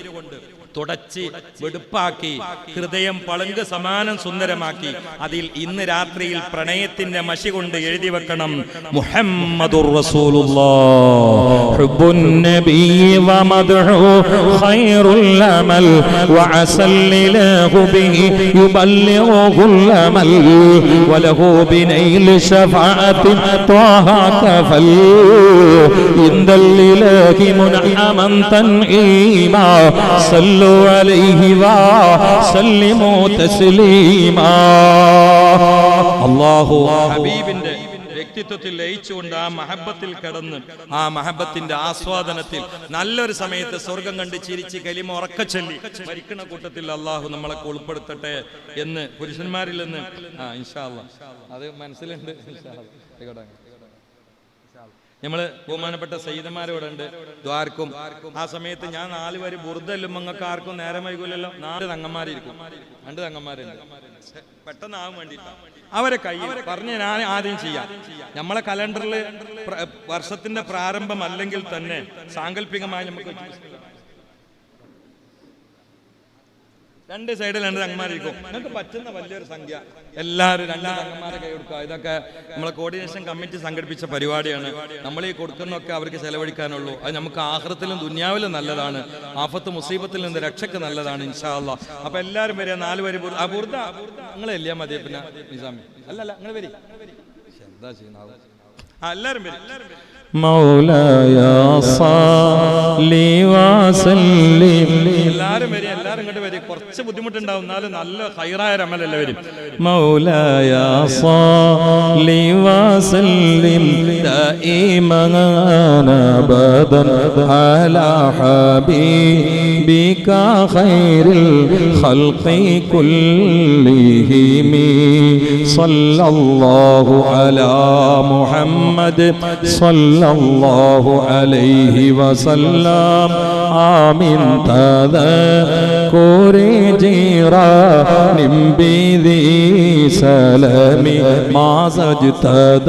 തുടച്ച് വെടുപ്പാക്കി ഹൃദയം പളുങ്ക് സമാനം സുന്ദരമാക്കി അതിൽ ഇന്ന് രാത്രിയിൽ പ്രണയത്തിന്റെ മഷി കൊണ്ട് എഴുതി വെക്കണം, മുഹമ്മദുർ റസൂലുള്ളാഹ് ഹുബ്ബുൻ നബിയ്യി വമദ്ഹു ഖൈറുൽ അമൽ വഅസല്ലിലഹു ബിഹി യുബല്ലിഗുൽ അമൽ വലഹു ബിനൈൽ ശഫാഅത്തി ത്വാഹ കഫൽ ഇൻദൽ ഇലാഹി മുൻഅമൻ തൻഈമാ صلوا عليه وسلموا تسليما. അല്ലാഹു ഹബീബിന്റെ വ്യക്തിത്വത്തിൽ ലയിച്ചുകൊണ്ട് ആ മഹബത്തിൽ കിടന്ന് ആ മഹബത്തിന്റെ ആസ്വാദനത്തിൽ നല്ലൊരു സമയത്ത് സ്വർഗം കണ്ട് ചിരിച്ച് കലിമ ഉറക്കച്ചൊല്ലി മരിക്കണ കൂട്ടത്തിൽ അള്ളാഹു നമ്മളെ ഉൾപ്പെടുത്തട്ടെ എന്ന് പുരുഷന്മാരിൽ നിന്ന് ഇൻഷാ അല്ലാഹ് അത് മനസ്സിലുണ്ട്. നമ്മള് ബഹുമാനപ്പെട്ട സയ്യിദന്മാരോടുണ്ട് ദ്വാർക്കും ആ സമയത്ത് ഞാൻ 4 വരി ബുർദല്ലും നിങ്ങൾക്ക് ആർക്കും നേരം വൈകൂലല്ലോ. 4 തങ്ങന്മാരിരിക്കും, 2 തങ്ങന്മാരുണ്ട്. പെട്ടെന്ന് ആവാൻ വേണ്ടിയിട്ടാ അവരെ കൈ പറഞ്ഞ് ഞാൻ ആദ്യം ചെയ്യാം. നമ്മളെ കലണ്ടറിൽ വർഷത്തിന്റെ പ്രാരംഭം അല്ലെങ്കിൽ തന്നെ സാങ്കല്പികമായി നമുക്ക് 2 സൈഡിൽ 2 തങ്ങന്മാരിരിക്കും. നിങ്ങൾക്ക് പറ്റുന്ന വലിയൊരു സംഖ്യ എല്ലാവരും 2 തങ്ങന്മാരെ കൈ കൊടുക്കുക. ഇതൊക്കെ നമ്മളെ കോർഡിനേഷൻ കമ്മിറ്റി സംഘടിപ്പിച്ച പരിപാടിയാണ്. നമ്മൾ ഈ കൊടുക്കുന്നൊക്കെ അവർക്ക് ചെലവഴിക്കാനുള്ളൂ. അത് നമുക്ക് ആഖിറത്തിലും ദുനിയാവിലും നല്ലതാണ്. ആഫത്ത് മുസീബത്തിൽ നിന്ന് രക്ഷയ്ക്ക് നല്ലതാണ് ഇൻഷാ അല്ലാഹ്. അപ്പൊ എല്ലാവരും വരിക. 4 വരി ബുർദ നിങ്ങൾ എല്ലാം മതി. പിന്നെ നിസാമി അല്ലല്ല നിങ്ങൾ വരി. എന്താ ചെയ്യുന്നത്? എല്ലാവരും വരി. മൗലായ സല്ലി വസല്ലിം. എല്ലാവരും വരി, എല്ലാവരും ഇങ്ങോട്ട് വരി. കുറച്ച് ബുദ്ധിമുട്ടുണ്ടാവും, എന്നാലും നല്ല ഹൈറായ അമലല്ലേ വരും. മൗലായ സല്ലി വസല്ലിം ദായിമൻ അബദൻ അലാ ഹബീബിക ഖൈറിൽ ഖൽഖി കുല്ലിഹിം സല്ലല്ലാഹു അലാ മുഹമ്മദ് സല്ലല്ലാഹു അലൈഹി വസല്ലം. ആമിൻ തദക്കുരി ജിറാനിം ബിദി സലമി മാ സജ്തദ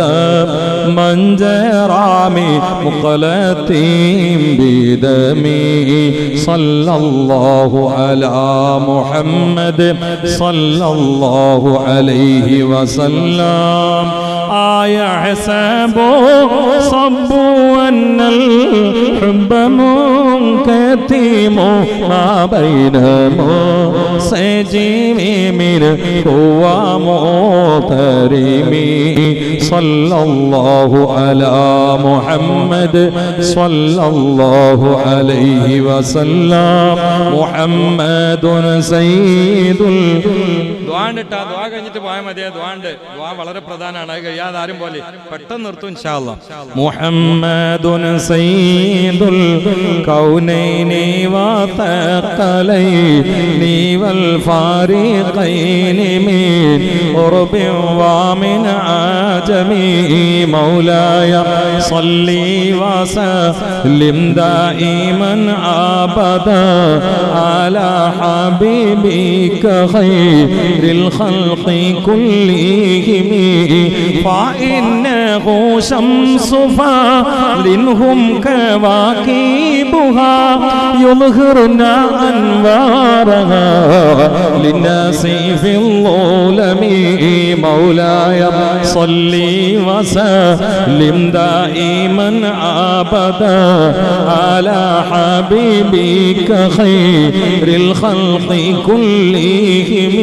മൻജറാമി മുഖലത്തിം ബിദമി സല്ലല്ലാഹു അലാ മുഹമ്മദ് സല്ലല്ലാഹു അലൈഹി വസല്ലം. أيحسب صب أن الحب منكتم ما بين منسجم منه ومغترم صلى الله على محمد صلى الله عليه وسلم. محمد سيد ദ്വാണ്ടിട്ടാ ദ്വാ കഴിഞ്ഞിട്ട് പോയാൽ മതിയെ. ദ്വാ വളരെ പ്രധാനമാണ്. അത് കഴിയാതെ ആരും പോലെ പെട്ടെന്ന് നിർത്തും ഇൻഷാ അല്ലാഹ്. മുഹമ്മദുൻ സയ്യിദുൽ കൗനൈനി വതഖലൈനി വൽ ഫാരിഖൈനി മിൻ ഉർബി വമിൻ ആജമി മൗലായ സല്ലി വസല്ലിം ദായിമൻ അബദാ അലാ ഹബീബിക ഖൈറിൽ ഖൽഖി കുല്ലിഹിം فإنه شمس فاضل هم كواكبها يظهرن أنوارها للناس في الظلم. مولاي صل وسلم دائما أبدا على حبيبك خير الخلق كلهم